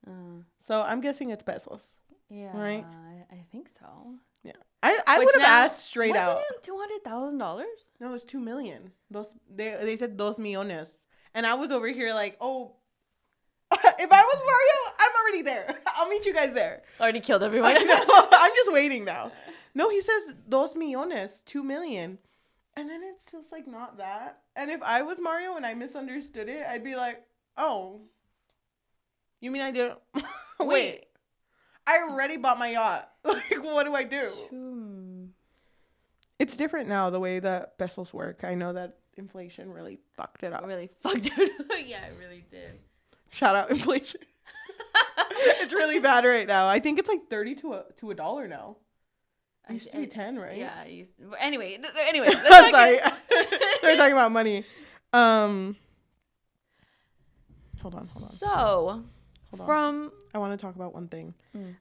So I'm guessing it's pesos. Yeah, right. I think so. Yeah, I would have asked straight out. Wasn't it $200,000? No, it's 2 million. They said 2 millones, and I was over here like, oh, if I was Mario, I'm already there. I'll meet you guys there. Already killed everyone. I'm just waiting now. No, he says 2 millones, 2 million. And then it's just like not that. And if I was Mario and I misunderstood it, I'd be like, oh, you mean I didn't? Wait, I already bought my yacht. Like, what do I do? It's different now, the way that pesos work. I know that inflation really fucked it up. Really fucked it up. Yeah, it really did. Shout out inflation. It's really bad right now. I think it's like 30 to a dollar now. It used to be 10, right? Yeah. Anyway. I'm sorry. We're talking about money. Hold on. So, I want to talk about one thing.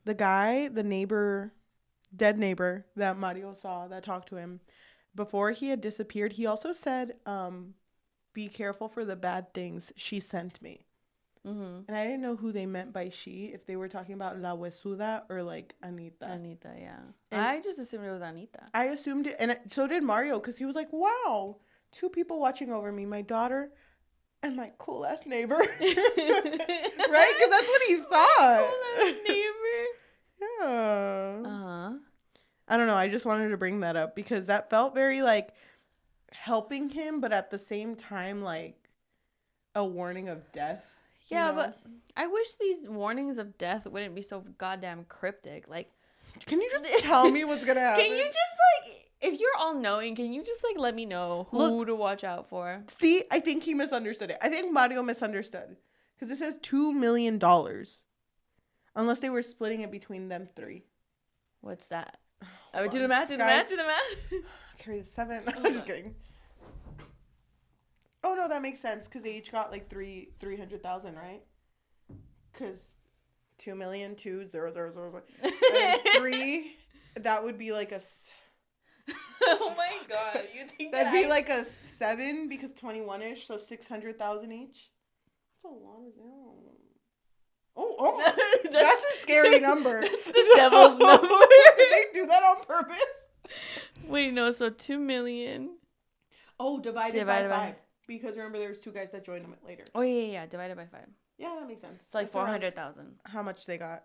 The guy, dead neighbor that Mario saw that talked to him, before he had disappeared, he also said, be careful for the bad things she sent me. And I didn't know who they meant by she, if they were talking about La Huesuda or like Anita. Anita, yeah. And I just assumed it was Anita. I assumed it, and so did Mario, because he was like, wow, 2 people watching over me, my daughter and my cool ass neighbor. Right? Because that's what he thought. Cool ass neighbor. Yeah. I don't know. I just wanted to bring that up because that felt very like helping him, but at the same time, like a warning of death. Yeah, but I wish these warnings of death wouldn't be so goddamn cryptic. Like, can you just tell me what's gonna happen? Can you just like, if you're all knowing, can you just like let me know who to watch out for? See, I think he misunderstood it. I think Mario misunderstood because it says $2 million, unless they were splitting it between them 3. What's that? Oh, do the math. Carry the 7. I'm just kidding. Oh no, that makes sense because they each got like 300,000, right? Because 2 million, 2 0 0 0 and 3, that would be like a. Oh my god! You think that'd be like a 7 because 21ish, so 600,000 each. That's a lot of zeros. Oh, that's a scary number. That's the devil's number. Did they do that on purpose? Wait, no. So 2 million. Oh, divided by 5. Because remember, there was 2 guys that joined them later. Oh yeah. Divided by 5. Yeah, that makes sense. It's like 400,000. How much they got?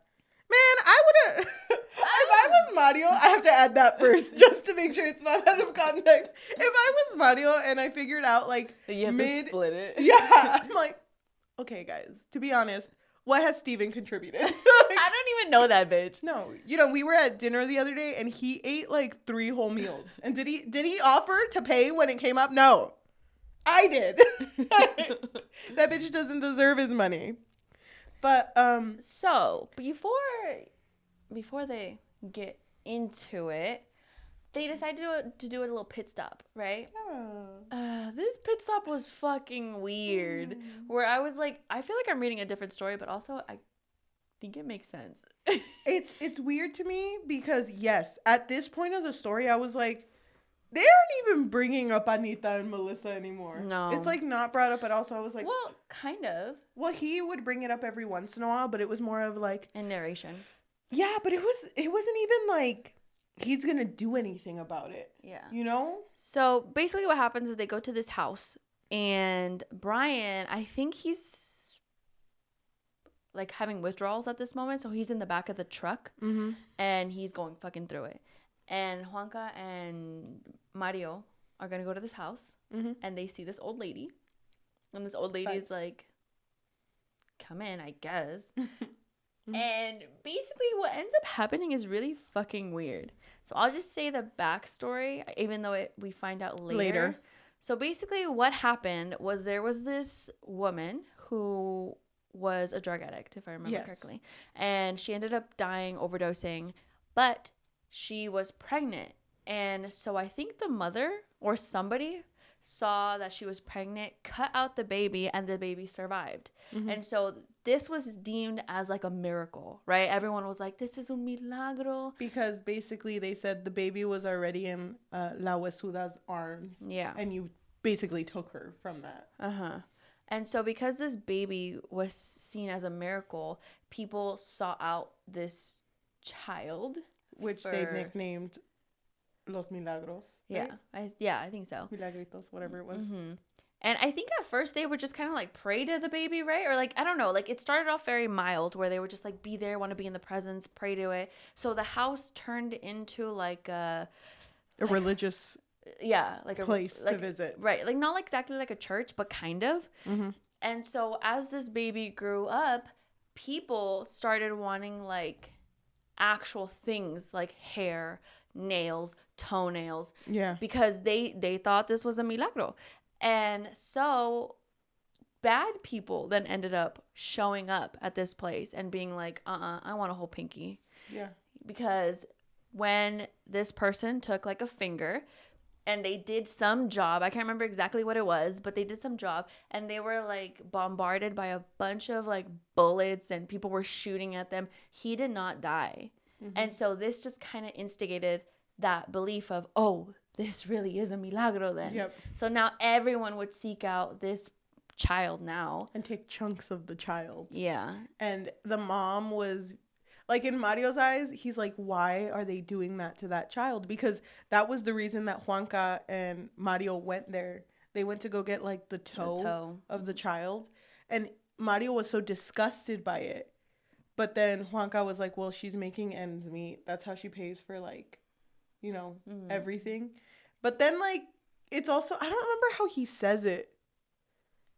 Man, I would have. If I was Mario, I have to add that first just to make sure it's not out of context. If I was Mario and I figured out like you have to split it. Yeah, I'm like, okay, guys. To be honest, what has Steven contributed? Like, I don't even know that bitch. No, we were at dinner the other day and he ate like 3 whole meals. And did he offer to pay when it came up? No. I did. That bitch doesn't deserve his money. But so before they get into it, they decided to do a little pit stop, right? Yeah. This pit stop was fucking weird. Where I was like, I feel like I'm reading a different story, but also I think it makes sense. It's weird to me because yes, at this point of the story, I was like, they aren't even bringing up Anita and Melissa anymore. No. Like not brought up at all. So I was like, well, kind of. Well, he would bring it up every once in a while, but it was more of like a narration. Yeah, but it wasn't even like he's gonna do anything about it. Yeah. So basically what happens is they go to this house and Brian, I think he's like having withdrawals at this moment. So he's in the back of the truck and he's going fucking through it. And Juanca and Mario are going to go to this house. And they see this old lady. And this old lady is like, come in, I guess. And basically what ends up happening is really fucking weird. So I'll just say the backstory, even though we find out later. So basically what happened was there was this woman who was a drug addict, if I remember correctly. And she ended up dying, overdosing, but she was pregnant. And so I think the mother or somebody saw that she was pregnant, cut out the baby, and the baby survived. And so this was deemed as like a miracle, right? Everyone was like, this is un milagro. Because basically they said the baby was already in La Huesuda's arms. Yeah. And you basically took her from that. And so because this baby was seen as a miracle, people sought out this child. Which they nicknamed Los Milagros. Right? I think so. Milagritos, whatever it was. And I think at first they would just kind of like pray to the baby, right? Or like, I don't know, like it started off very mild where they would just like be there, want to be in the presence, pray to it. So the house turned into like a religious like a place to visit. Right. Like not exactly like a church, but kind of. And so as this baby grew up, people started wanting like actual things like hair, nails, toenails. Yeah. Because they thought this was a milagro. And so bad people then ended up showing up at this place and being like, I want a whole pinky. Yeah. Because when this person took like a finger and they did some job, I can't remember exactly what it was, but they did some job and they were like bombarded by a bunch of like bullets and people were shooting at them. He did not die. And so this just kind of instigated that belief of, oh, this really is a milagro then. Yep. So now everyone would seek out this child now. And take chunks of the child. Yeah. And the mom was, like in Mario's eyes, he's like, why are they doing that to that child? Because that was the reason that Juanca and Mario went there. They went to go get like the toe of the child. And Mario was so disgusted by it. But then Juanca was like, well, she's making ends meet. That's how she pays for like, you know, everything. But then like, it's also, I don't remember how he says it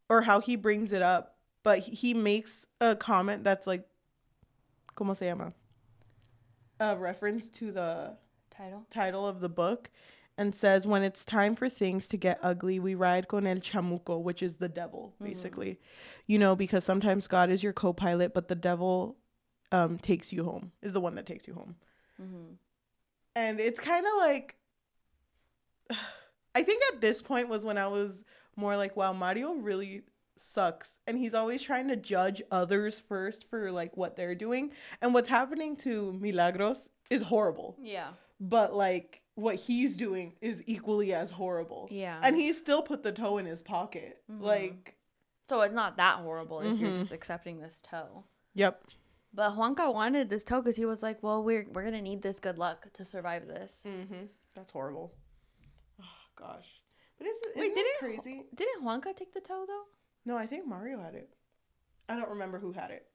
or how he brings it up, but he makes a comment that's like, ¿cómo se llama? A reference to the title of the book and says, when it's time for things to get ugly, we ride con el chamuco, which is the devil, basically. You know, because sometimes God is your co-pilot, but the devil takes you home, is the one that takes you home. And it's kind of like, I think at this point was when I was more like, wow, Mario really sucks. And he's always trying to judge others first for like what they're doing. And what's happening to Milagros is horrible. Yeah. But like what he's doing is equally as horrible. Yeah. And he still put the toe in his pocket. Like. So it's not that horrible if you're just accepting this toe. Yep. But Juanca wanted this toe because he was like, well, we're going to need this good luck to survive this. That's horrible. Oh, gosh. But isn't it crazy? Didn't Juanca take the toe, though? No, I think Mario had it. I don't remember who had it.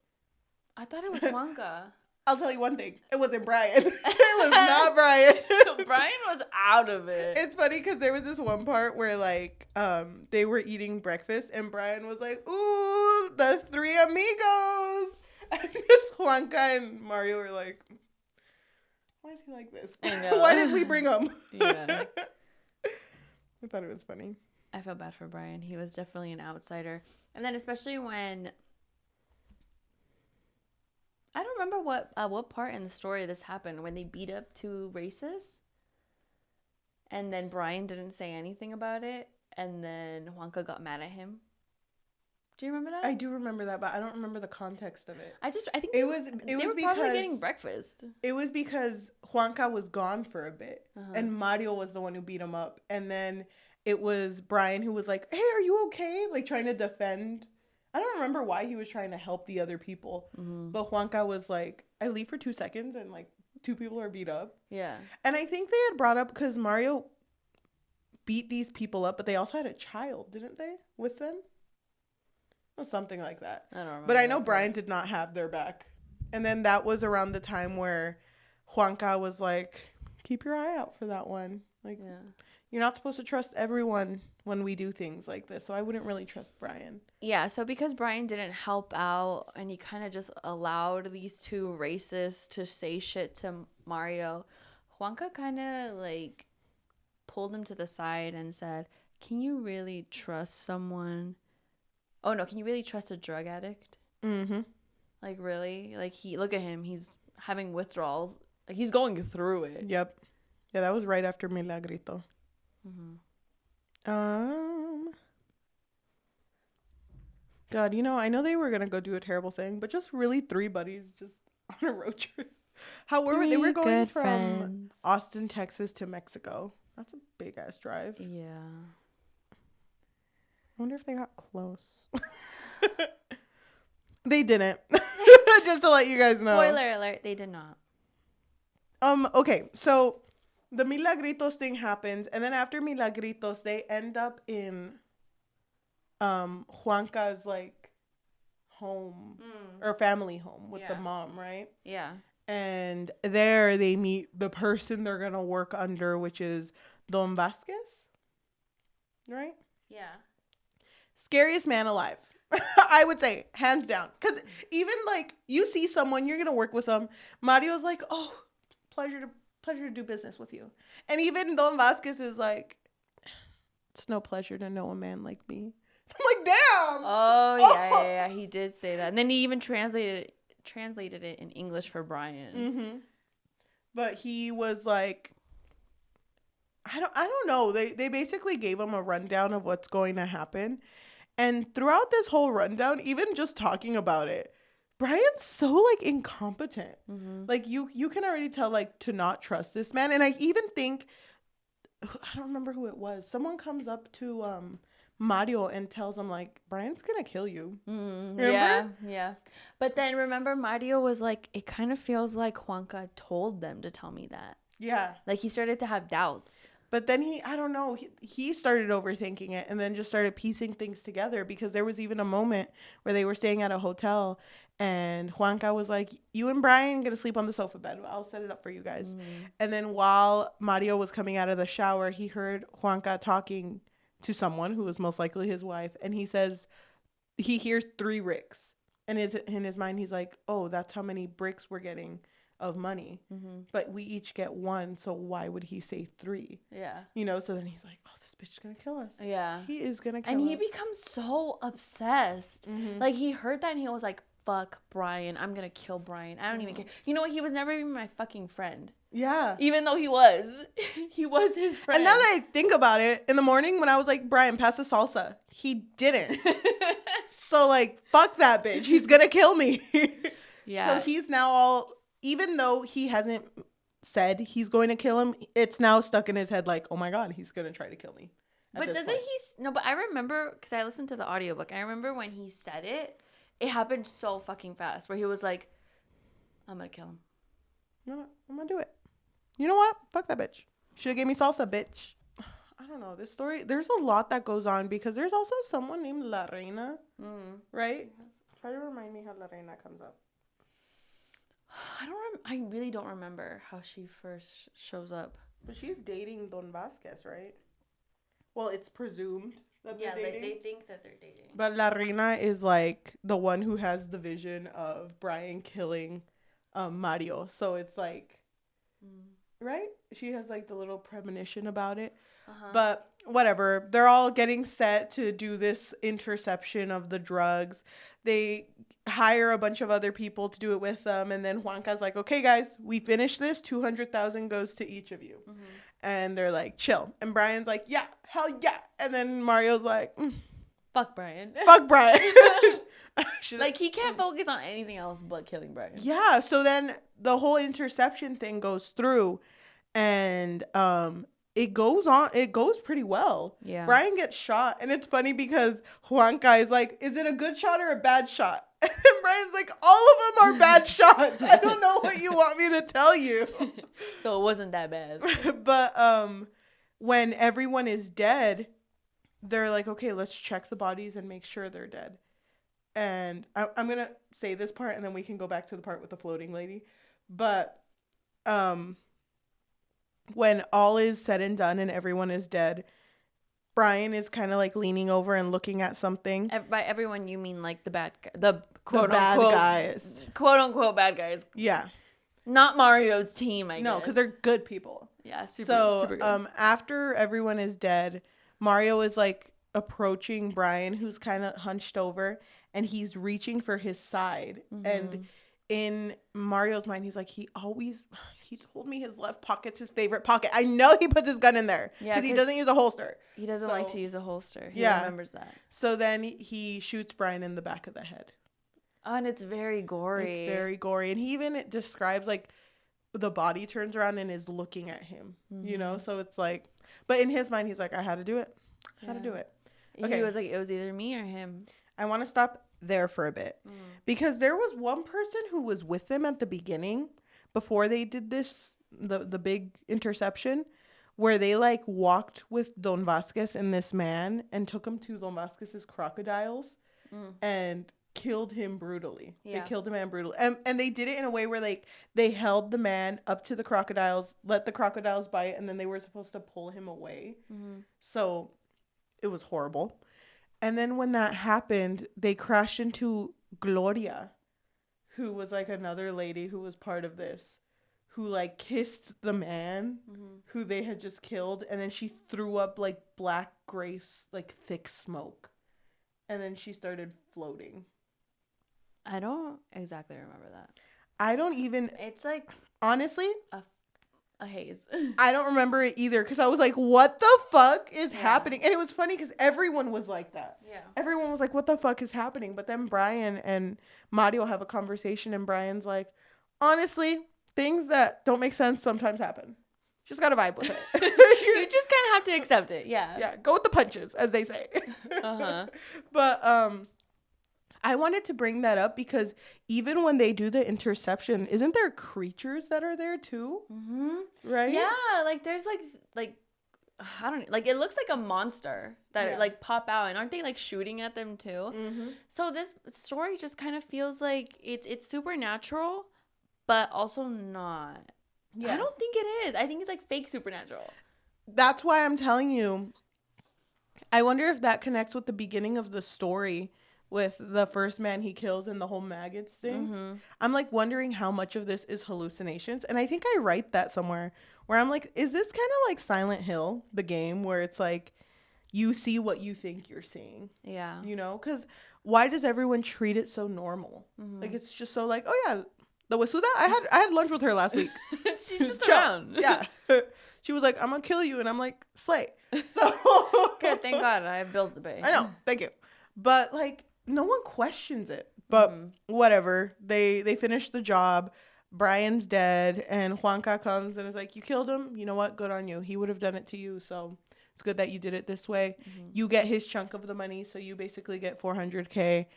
I thought it was Juanca. I'll tell you one thing. It wasn't Brian. It was not Brian. Brian was out of it. It's funny because there was this one part where, like, they were eating breakfast and Brian was like, ooh, the three amigos. And just Juanca and Mario were like, why is he like this? I know. Why did we bring him? Yeah. I thought it was funny. I felt bad for Brian. He was definitely an outsider. And then especially when... I don't remember what part in the story this happened. When they beat up two racists. And then Brian didn't say anything about it. And then Juanca got mad at him. Do you remember that? I do remember that, but I don't remember the context of it. I think it was because probably getting breakfast. It was because Juanca was gone for a bit, and Mario was the one who beat him up, and then it was Brian who was like, "Hey, are you okay?" Like trying to defend. I don't remember why he was trying to help the other people, but Juanca was like, "I leave for 2 seconds, and like 2 people are beat up." Yeah, and I think they had brought up because Mario beat these people up, but they also had a child, didn't they, with them? Or something like that. I don't remember. But I know Brian did not have their back. And then that was around the time where Juanca was like, keep your eye out for that one. Like, you're not supposed to trust everyone when we do things like this. So I wouldn't really trust Brian. Yeah, so because Brian didn't help out and he kind of just allowed these two racists to say shit to Mario, Juanca kind of like pulled him to the side and said, "Can you really trust someone? Oh no, can you really trust a drug addict? Mm-hmm. Like really? Like look at him, he's having withdrawals. Like he's going through it." Yep. Yeah, that was right after Milagrito. God, I know they were gonna go do a terrible thing, but just really three buddies just on a road trip. They were going from friends. Austin, Texas to Mexico. That's a big ass drive. Yeah. I wonder if they got close. They didn't. Just to let you guys know. Spoiler alert, they did not. Okay, so the Milagritos thing happens, and then after Milagritos, they end up in Juanca's like home or family home with the mom, right? Yeah. And there they meet the person they're gonna work under, which is Don Vasquez, right? Yeah. Scariest man alive. I would say, hands down. Because even like you see someone, you're gonna work with them. Mario's like, oh, pleasure to do business with you. And even Don Vasquez is like, it's no pleasure to know a man like me. I'm like, damn. Oh yeah. He did say that, and then he even translated it in English for Brian. Mm-hmm. But he was like, I don't know. They basically gave him a rundown of what's going to happen. And throughout this whole rundown, even just talking about it, Brian's so like incompetent. Mm-hmm. Like you can already tell like to not trust this man. And I even think, I don't remember who it was. Someone comes up to Mario and tells him like, Brian's gonna kill you. Yeah. But then remember, Mario was like, it kind of feels like Juanca told them to tell me that. Yeah. Like he started to have doubts. But then he started overthinking it and then just started piecing things together, because there was even a moment where they were staying at a hotel and Juanca was like, you and Brian gonna sleep on the sofa bed. I'll set it up for you guys. And then while Mario was coming out of the shower, he heard Juanca talking to someone who was most likely his wife. And he says he hears 3 bricks. And in his mind, he's like, oh, that's how many bricks we're getting of money, but we each get 1, so why would he say 3? Yeah, so then he's like, oh, this bitch is gonna kill us. Yeah, he is gonna kill us. And he becomes so obsessed. Like he heard that and he was like, fuck Brian, I'm gonna kill Brian. I don't even care. You know what, he was never even my fucking friend. Yeah, even though he was his friend. And now that I think about it, in the morning when I was like, Brian, pass the salsa, he didn't. So like, fuck that bitch, he's gonna kill me. Yeah, so he's now all, even though he hasn't said he's going to kill him, it's now stuck in his head like, oh my God, he's going to try to kill me. But doesn't point. No, but I remember, because I listened to the audiobook, I remember when he said it, it happened so fucking fast, where he was like, I'm going to kill him. No, I'm going to do it. You know what? Fuck that bitch. Should have gave me salsa, bitch. I don't know. This story, there's a lot that goes on, because there's also someone named La Reina, right? Try to remind me how La Reina comes up. I really don't remember how she first shows up. But she's dating Don Vasquez, right? Well, it's presumed that they're dating. Yeah, they think that they're dating. But La Reina is like the one who has the vision of Brian killing Mario. So it's like, right? She has like the little premonition about it. But whatever. They're all getting set to do this interception of the drugs. They hire a bunch of other people to do it with them, and then Juanca's like, okay guys, we finished this, 200,000 goes to each of you. And they're like, chill. And Brian's like, yeah, hell yeah. And then Mario's like, fuck Brian. Like he can't focus on anything else but killing Brian. Yeah, so then the whole interception thing goes through, and it goes pretty well. Yeah. Brian gets shot, and it's funny because Juanca is like, is it a good shot or a bad shot? And Brian's like, all of them are bad shots. I don't know what you want me to tell you. So it wasn't that bad. But when everyone is dead, they're like, okay, let's check the bodies and make sure they're dead. And I'm going to say this part, and then we can go back to the part with the floating lady. But when all is said and done and everyone is dead, Brian is kind of like leaning over and looking at something. By everyone, you mean like the bad guy, the quote bad unquote guys. quote unquote bad guys. Yeah. Not Mario's team, I guess. No, because they're good people. Yeah, super good. After everyone is dead, Mario is like approaching Brian, who's kind of hunched over, and he's reaching for his side. And in Mario's mind, he's like, he told me his left pocket's his favorite pocket. I know he puts his gun in there because he doesn't use a holster. He doesn't like to use a holster. He remembers that. So then he shoots Brian in the back of the head. Oh, and it's very gory. It's very gory. And he even describes like the body turns around and is looking at him, you know? So it's like, but in his mind, he's like, I had to do it. I had to do it. Okay. He was like, it was either me or him. I want to stop there for a bit because there was one person who was with them at the beginning before they did this, the big interception, where they like walked with Don Vasquez and this man and took him to Don Vasquez's crocodiles and killed him brutally. They killed the man brutally. And they did it in a way where like they held the man up to the crocodiles, let the crocodiles bite, and then they were supposed to pull him away. So it was horrible. And then when that happened, they crashed into Gloria, who was like another lady who was part of this, who like kissed the man who they had just killed, and then she threw up like black gray like thick smoke, and then she started floating. I don't exactly remember that. I don't even. It's like honestly a haze. I don't remember it either because I was like, what the fuck is happening? And it was funny because everyone was like that. Yeah. Everyone was like, what the fuck is happening? But then Brian and Mario have a conversation, and Brian's like, honestly, things that don't make sense sometimes happen. Just gotta vibe with it. You just kind of have to accept it. Yeah. Yeah. Go with the punches, as they say. But I wanted to bring that up because even when they do the interception, isn't there creatures that are there too? Right? Yeah, like there's like I don't know, like it looks like a monster that like pop out, and aren't they like shooting at them too? So this story just kind of feels like it's supernatural, but also not. Yeah. I don't think it is. I think it's like fake supernatural. That's why I'm telling you. I wonder if that connects with the beginning of the story with the first man he kills and the whole maggots thing. I'm like wondering how much of this is hallucinations. And I think I write that somewhere where I'm like, is this kind of like Silent Hill, the game, where it's like you see what you think you're seeing? Yeah. You know, because why does everyone treat it so normal? Like it's just so like, oh yeah, the Wasuda, I had lunch with her last week. She's just around. Yeah. She was like, I'm gonna kill you, and I'm like, slay. So good, thank God I have bills to pay. I know, thank you. But like no one questions it. But whatever. They finish the job. Brian's dead, and Juanca comes and is like, you killed him. You know what? Good on you. He would have done it to you. So it's good that you did it this way. You get his chunk of the money, so you basically get $400K,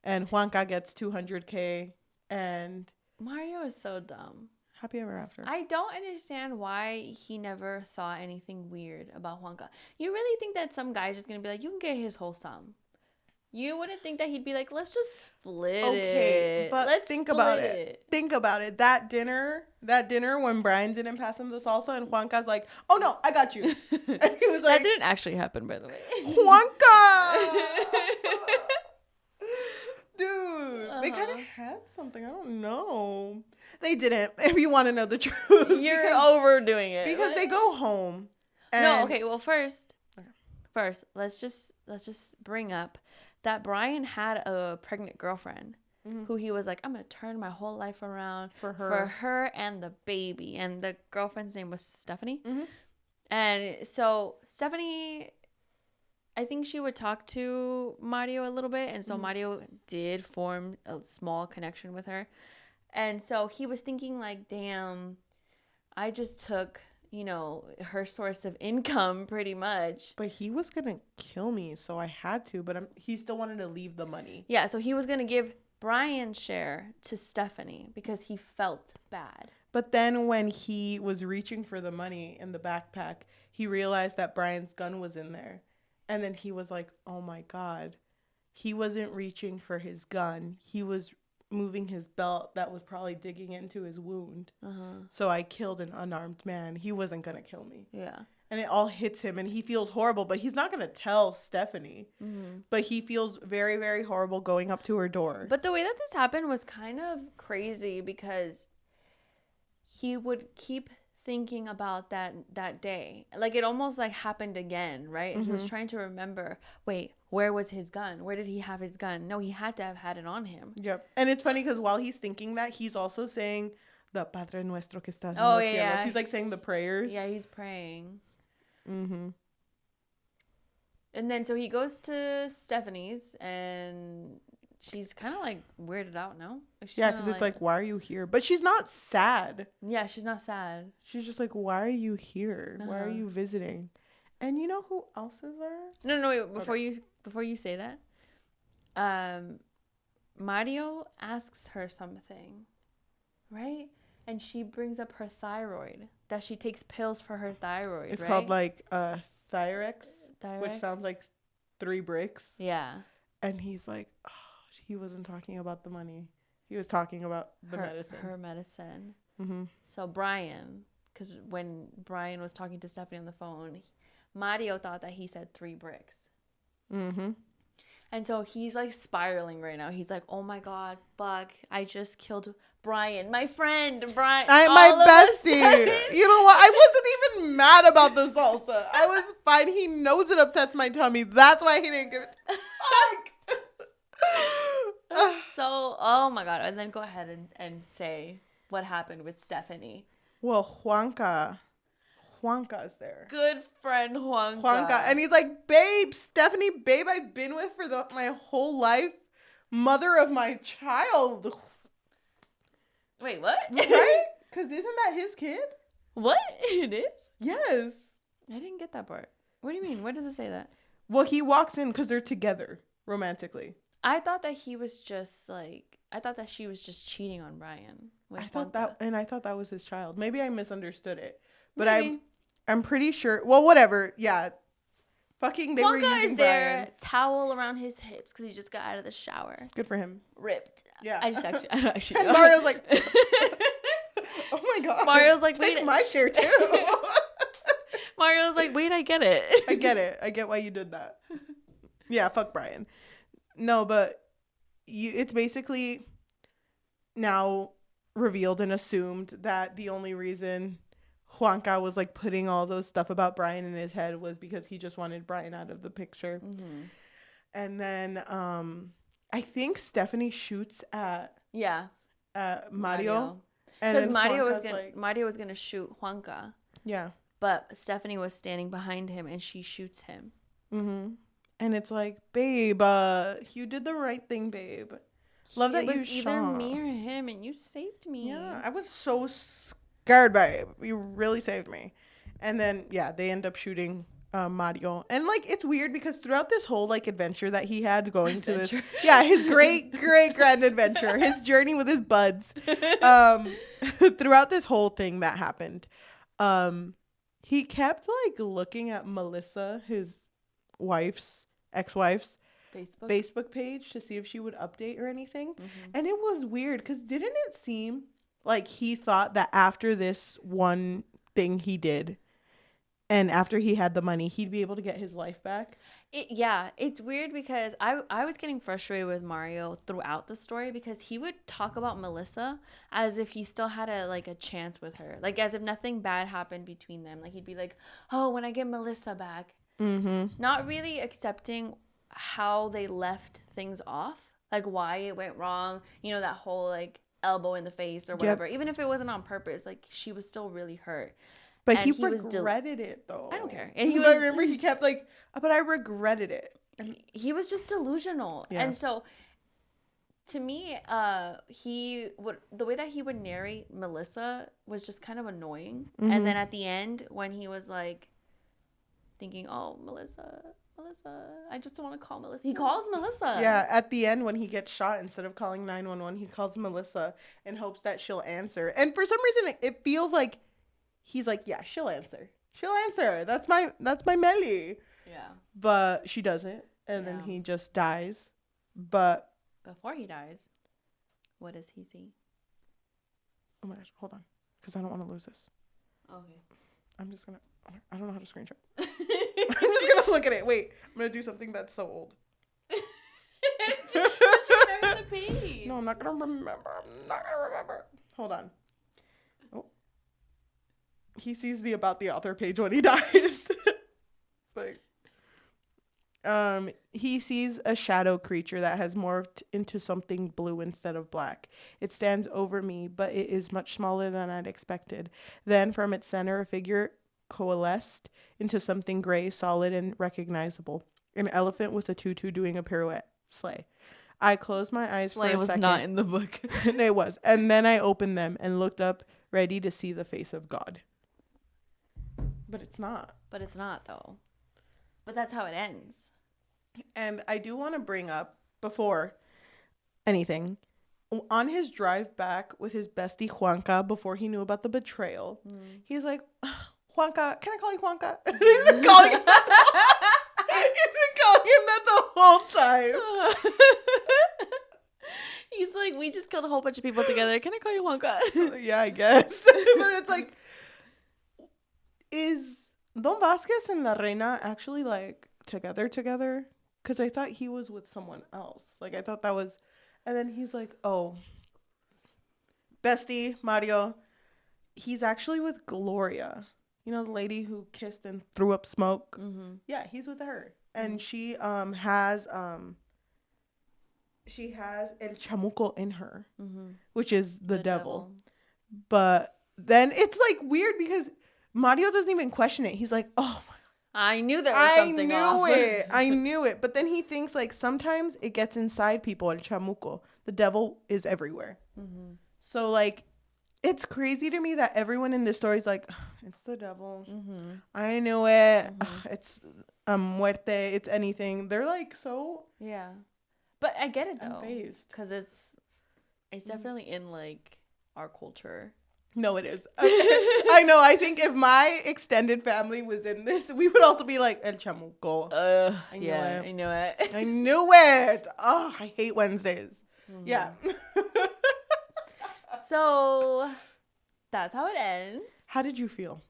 and Juanca gets $200K. And Mario is so dumb. Happy ever after. I don't understand why he never thought anything weird about Juanca. You really think that some guy's just gonna be like, you can get his whole sum? You wouldn't think that he'd be like, let's just split it. Okay, but think about it. Think about it. That dinner when Brian didn't pass him the salsa, and Juanca's like, oh no, I got you. And he was like, that didn't actually happen, by the way. Juanca! Dude, they kind of had something. I don't know. They didn't. If you want to know the truth, you're overdoing it. Because they go home. No, okay. Well, first, let's just bring up that Brian had a pregnant girlfriend who he was like, I'm gonna turn my whole life around for her and the baby. And the girlfriend's name was Stephanie. And so Stephanie, I think she would talk to Mario a little bit, and so Mario did form a small connection with her. And so he was thinking like, damn, I just took, you know, her source of income pretty much. But he was going to kill me, so I had to, but he still wanted to leave the money. Yeah, so he was going to give Brian's share to Stephanie because he felt bad. But then when he was reaching for the money in the backpack, he realized that Brian's gun was in there. And then he was like, oh my God, he wasn't reaching for his gun. He was moving his belt that was probably digging into his wound. Uh-huh. So I killed an unarmed man. He wasn't going to kill me. Yeah. And it all hits him and he feels horrible, but he's not going to tell Stephanie. Mm-hmm. But he feels very, very horrible going up to her door. But the way that this happened was kind of crazy because he would keep thinking about that day. Like, it almost like happened again, right? Mm-hmm. He was trying to remember, wait, where was his gun? Where did he have his gun? No, he had to have had it on him. Yep. And it's funny because while he's thinking that, he's also saying the Padre Nuestro que estás en los cielos. Yeah. He's like saying the prayers. Yeah, he's praying. Mm-hmm. And then so he goes to Stephanie's and she's kind of like weirded out, no? Yeah, because it's like, why are you here? But she's not sad. Yeah, she's not sad. She's just like, why are you here? Uh-huh. Why are you visiting? And you know who else is there? No, wait, before you say that, Mario asks her something, right? And she brings up her thyroid, that she takes pills for her thyroid, It's right? called like Thyrex, which sounds like 3 bricks. Yeah. And he's like, oh, he wasn't talking about the money. He was talking about the medicine. Her medicine. Mm-hmm. So Brian, because when Brian was talking to Stephanie on the phone, Mario thought that he said 3 bricks. Mm-hmm. And so he's like spiraling right now. He's like, oh my God, fuck, I just killed Brian, my friend, Brian. My bestie. You know what? I wasn't even mad about the salsa. I was fine. He knows it upsets my tummy. That's why he didn't give it to me. So, oh my God. And then go ahead and say what happened with Stephanie. Well, Juanca's there. Good friend Juanca. And he's like, babe, Stephanie, babe, I've been with for my whole life. Mother of my child. Wait, what? Right? Because isn't that his kid? What? It is? Yes. I didn't get that part. What do you mean? Where does it say that? Well, he walks in because they're together romantically. I thought that she was just cheating on Brian. I thought that was his child. Maybe I misunderstood it. But I'm pretty sure. Well, whatever. Yeah. Fucking they were using is there, Brian. Towel around his hips because he just got out of the shower. Good for him. Ripped. Yeah. I don't actually And know. Mario's like, oh my God. Mario's like, take my share too. Mario's like, wait, I get it. I get it. I get why you did that. Yeah, fuck Brian. No, but it's basically now revealed and assumed that the only reason Juanca was like putting all those stuff about Brian in his head was because he just wanted Brian out of the picture. Mm-hmm. And then I think Stephanie shoots at Mario. Because Mario was gonna shoot Juanca. Yeah. But Stephanie was standing behind him and she shoots him. Mm-hmm. And it's like, babe, you did the right thing, babe. Love that you shot. It was either me or him, and you saved me. Yeah, I was so scared, babe. You really saved me. And then, yeah, they end up shooting Mario. And, like, it's weird because throughout this whole, like, adventure that he had going to this... Yeah, his great grand adventure. His journey with his buds. Throughout this whole thing that happened, he kept, like, looking at Melissa, his ex-wife's Facebook page to see if she would update or anything. Mm-hmm. And it was weird because didn't it seem like he thought that after this one thing he did and after he had the money, he'd be able to get his life back? It's weird because I was getting frustrated with Mario throughout the story because he would talk about Melissa as if he still had a chance with her. Like as if nothing bad happened between them. Like he'd be like, oh, when I get Melissa back. Mm-hmm. Not really accepting how they left things off, like why it went wrong, that whole like elbow in the face or whatever. Yep. Even if it wasn't on purpose, like she was still really hurt. But he regretted it though. I don't care. And I remember he kept like, but I regretted it. And he was just delusional. Yeah. And so to me, the way that he would narrate Melissa was just kind of annoying. Mm-hmm. And then at the end when he was like thinking, oh, Melissa, I just want to call Melissa. He calls Melissa. Yeah, at the end when he gets shot, instead of calling 911, he calls Melissa in hopes that she'll answer. And for some reason, it feels like he's like, yeah, she'll answer. That's my Melly. Yeah. But she doesn't. And then he just dies. But before he dies, What does he see? Oh my gosh, hold on, because I don't want to lose this. Okay. I don't know how to screenshot. I'm just gonna look at it. Wait, I'm gonna do something that's so old. Just remember the page. No, I'm not gonna remember. Hold on. Oh. He sees the about the author page when he dies. It's like, he sees a shadow creature that has morphed into something blue instead of black. It stands over me, but it is much smaller than I'd expected. Then, from its center, a figure coalesced into something gray, solid, and recognizable. An elephant with a tutu doing a pirouette. Slay. I closed my eyes Slay for a was second. not in the book. It was. And then I opened them and looked up, ready to see the face of God. But it's not. But it's not, though. But that's how it ends. And I do want to bring up, before anything, on his drive back with his bestie Juanca, before he knew about the betrayal, he's like, Juanca, can I call you Juanca? He's been calling him that the whole time. He's like, we just killed a whole bunch of people together. Can I call you Juanca? Yeah, I guess. But it's like, is Don Vasquez and La Reina actually like together? Because I thought he was with someone else. Like, I thought that was, and then he's like, oh, bestie Mario, he's actually with Gloria. You know, the lady who kissed and threw up smoke. Mm-hmm. Yeah, he's with her, and she has El Chamuco in her, which is the devil. But then it's like weird because Mario doesn't even question it. He's like, oh my, I knew there was something off. I knew it. But then he thinks like sometimes it gets inside people. El Chamuco, the devil is everywhere. Mm-hmm. So like, it's crazy to me that everyone in this story is like, it's the devil. Mm-hmm. I knew it. It's muerte. It's anything. They're like so. Yeah, but I get it though, because it's definitely in like our culture. No, it is. I know. I think if my extended family was in this, we would also be like, El Chamuco. I knew it. I knew it. Oh, I hate Wednesdays. Mm-hmm. Yeah. So, that's how it ends. How did you feel?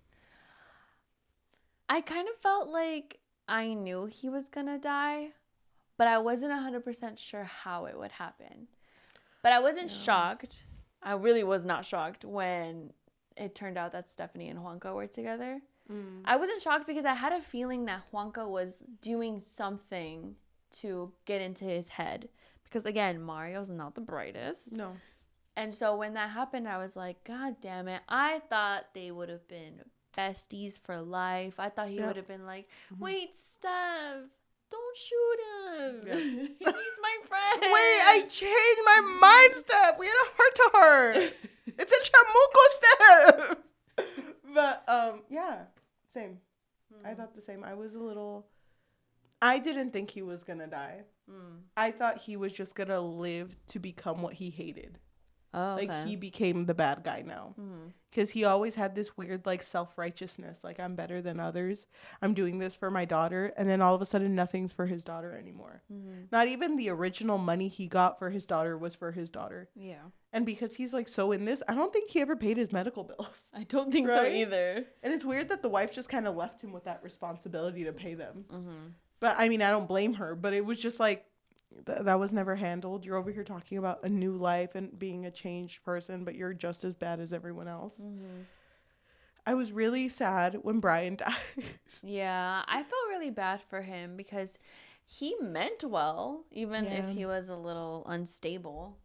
I kind of felt like I knew he was going to die, but I wasn't 100% sure how it would happen. But I wasn't shocked. I really was not shocked when it turned out that Stephanie and Juanca were together. I wasn't shocked because I had a feeling that Juanca was doing something to get into his head. Because, again, Mario's not the brightest. No. And so when that happened, I was like, God damn it. I thought they would have been besties for life. I thought he would have been like, wait, Steph, don't shoot him. Yeah. He's my friend. Wait, I changed my mind, Steph. We had a heart-to-heart. It's a Chamuco, Steph. But, yeah, same. I thought the same. I didn't think he was going to die. I thought he was just going to live to become what he hated. Oh, okay. Like, he became the bad guy now. Because he always had this weird, like, self-righteousness. Like, I'm better than others. I'm doing this for my daughter. And then all of a sudden, nothing's for his daughter anymore. Not even the original money he got for his daughter was for his daughter. Yeah. And because he's, like, so in this, I don't think he ever paid his medical bills. I don't think so either. And it's weird that the wife just kind of left him with that responsibility to pay them. But, I mean, I don't blame her. But it was just, like, that was never handled. You're over here talking about a new life and being a changed person, but you're just as bad as everyone else. I was really sad when Brian died. Yeah, I felt really bad for him because he meant well, even if he was a little unstable.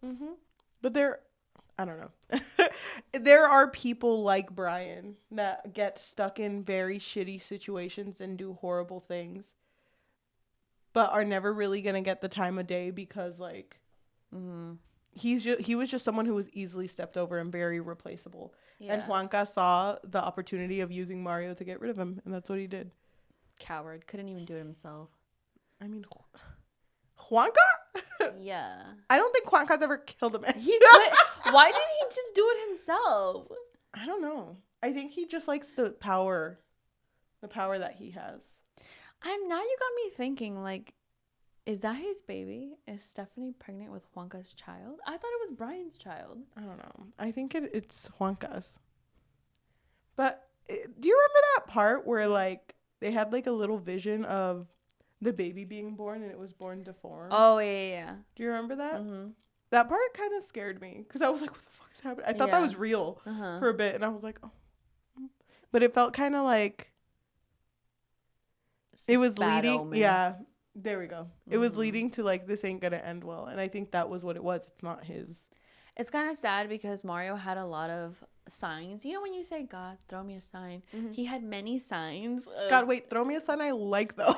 But I don't know. There are people like Brian that get stuck in very shitty situations and do horrible things, but are never really going to get the time of day because, like, he was just someone who was easily stepped over and very replaceable. Yeah. And Juanca saw the opportunity of using Mario to get rid of him, and that's what he did. Coward. Couldn't even do it himself. I mean, Juanca? Yeah. I don't think Juanca's ever killed a man. Why didn't he just do it himself? I don't know. I think he just likes the power that he has. Now you got me thinking, like, Is that his baby? Is Stephanie pregnant with Juanca's child? I thought it was Brian's child. I don't know. I think it's Juanca's. But do you remember that part where like they had like a little vision of the baby being born and it was born deformed? Oh, yeah. Do you remember that? Mm-hmm. That part kind of scared me because I was like, what the fuck is happening? I thought that was real for a bit, and I was like, oh. But it felt kind of like it was leading. Omen. Yeah, there we go. Mm-hmm. It was leading to like, this ain't gonna end well, and I think that was what it was. It's not his. It's kind of sad because Mario had a lot of signs. You know when you say, God, throw me a sign? Mm-hmm. He had many signs. God, wait, throw me a sign I like, though.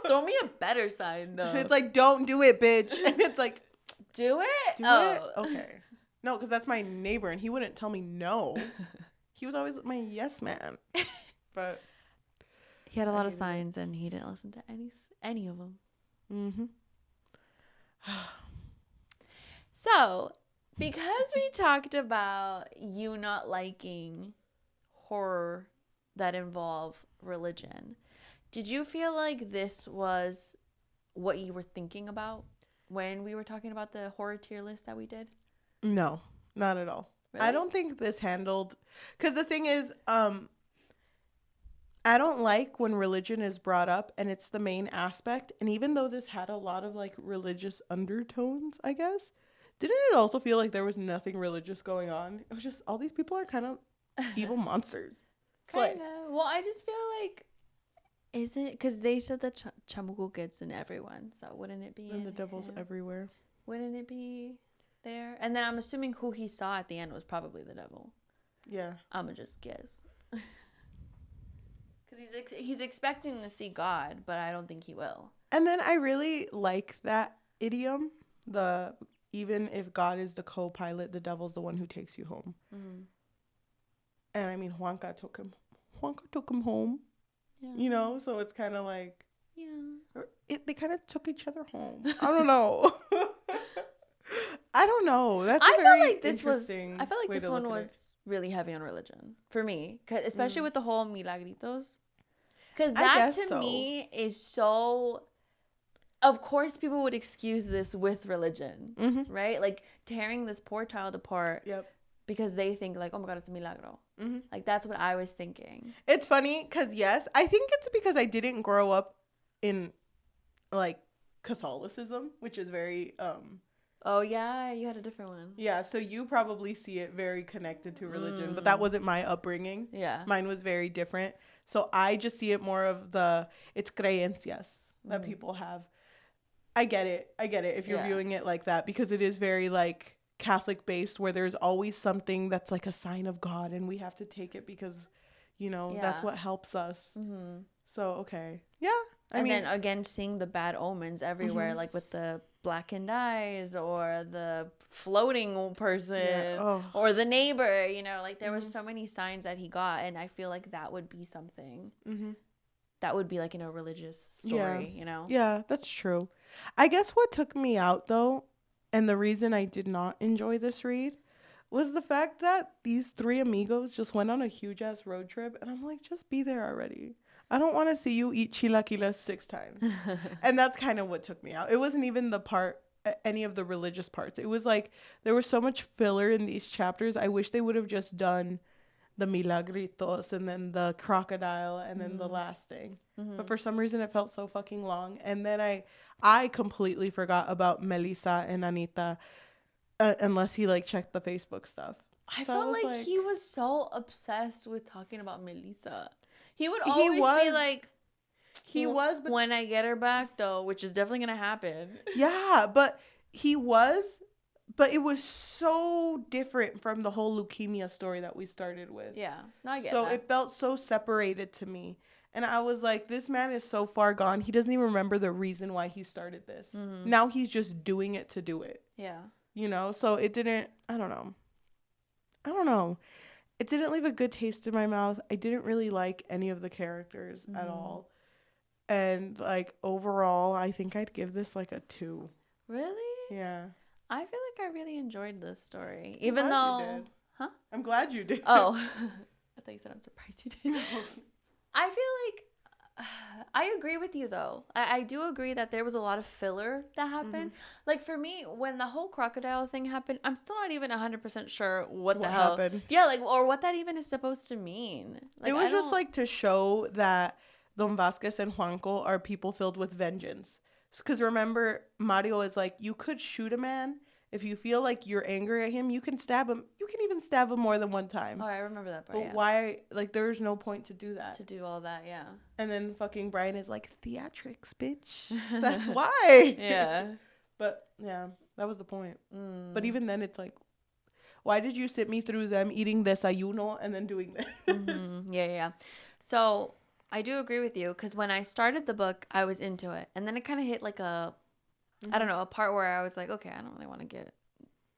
Throw me a better sign, though. It's like, don't do it, bitch. And it's like, do it? Do it? Okay. No, because that's my neighbor, and he wouldn't tell me no. He was always my yes man. But he had a lot of signs, and he didn't listen to any of them. Mm-hmm. So, because we talked about you not liking horror that involve religion, did you feel like this was what you were thinking about when we were talking about the horror tier list that we did? No, not at all. Really? I don't think this handled, because the thing is, I don't like when religion is brought up and it's the main aspect. And even though this had a lot of like religious undertones, I guess, didn't it also feel like there was nothing religious going on? It was just all these people are kind of evil monsters. Kind of. Well, I just feel like, isn't, because they said that chamuco gets in everyone, so wouldn't it be? And the devil's everywhere. Wouldn't it be there? And then I'm assuming who he saw at the end was probably the devil. Yeah. I'ma just guess. Because he's expecting to see God, but I don't think he will. And then I really like that idiom, even if God is the co-pilot, the devil's the one who takes you home. Mm-hmm. And I mean, Juanca took him home. Yeah. You know, so it's kind of like, yeah, they kind of took each other home. I don't know. I don't know. That's I feel like this one was really heavy on religion for me, especially with the whole milagritos. Because that to me is so. Of course, people would excuse this with religion, mm-hmm. right? Like tearing this poor child apart. Yep. Because they think like, oh my God, it's a milagro. Mm-hmm. Like that's what I was thinking. It's funny because I think it's because I didn't grow up in like Catholicism, which is very. Oh yeah, you had a different one. Yeah, so you probably see it very connected to religion, but that wasn't my upbringing. Yeah, mine was very different. So I just see it more of it's creencias that people have. I get it if you're viewing it like that, because it is very like Catholic based, where there's always something that's like a sign of God and we have to take it because, that's what helps us. Mm-hmm. So, okay. Yeah. I mean, then again, seeing the bad omens everywhere, mm-hmm. like with the blackened eyes or the floating person or the neighbor, like there mm-hmm. were so many signs that he got. And I feel like that would be something mm-hmm. that would be like in a religious story, Yeah, that's true. I guess what took me out though, and the reason I did not enjoy this read, was the fact that these three amigos just went on a huge ass road trip. And I'm like, just be there already. I don't want to see you eat chilaquiles 6 times. And that's kind of what took me out. It wasn't even any of the religious parts. It was like, there was so much filler in these chapters. I wish they would have just done the milagritos and then the crocodile and then the last thing. Mm-hmm. But for some reason it felt so fucking long. And then I completely forgot about Melissa and Anita unless he like checked the Facebook stuff. I felt like he was so obsessed with talking about Melissa. He would always be like, but when I get her back though, which is definitely gonna happen. Yeah, but it was so different from the whole leukemia story that we started with. Yeah, no, I get that. So it felt so separated to me. And I was like, this man is so far gone. He doesn't even remember the reason why he started this. Mm-hmm. Now he's just doing it to do it. Yeah. So it didn't, I don't know. It didn't leave a good taste in my mouth. I didn't really like any of the characters at all. And like overall, I think I'd give this like a 2. Really? Yeah. I feel like I really enjoyed this story. Even though... You did. Huh? I'm glad you did. Oh. I thought you said I'm surprised you did. I feel like I agree with you, though. I do agree that there was a lot of filler that happened. Like, for me, when the whole crocodile thing happened, I'm still not even 100% sure what the hell happened. Yeah, like, or what that even is supposed to mean. Like, it was just like to show that Don Vasquez and Juanco are people filled with vengeance. Because remember, Mario is like, you could shoot a man. If you feel like you're angry at him, you can stab him. You can even stab him more than one time. Oh, I remember that part. But why? Like, there's no point to do that. To do all that, yeah. And then fucking Brian is like, theatrics, bitch. That's why. Yeah. But yeah, that was the point. But even then, it's like, why did you sit me through them eating desayuno and then doing this? Yeah. So I do agree with you, because when I started the book, I was into it. And then it kind of hit like a, I don't know, a part where I was like, okay, I don't really want to get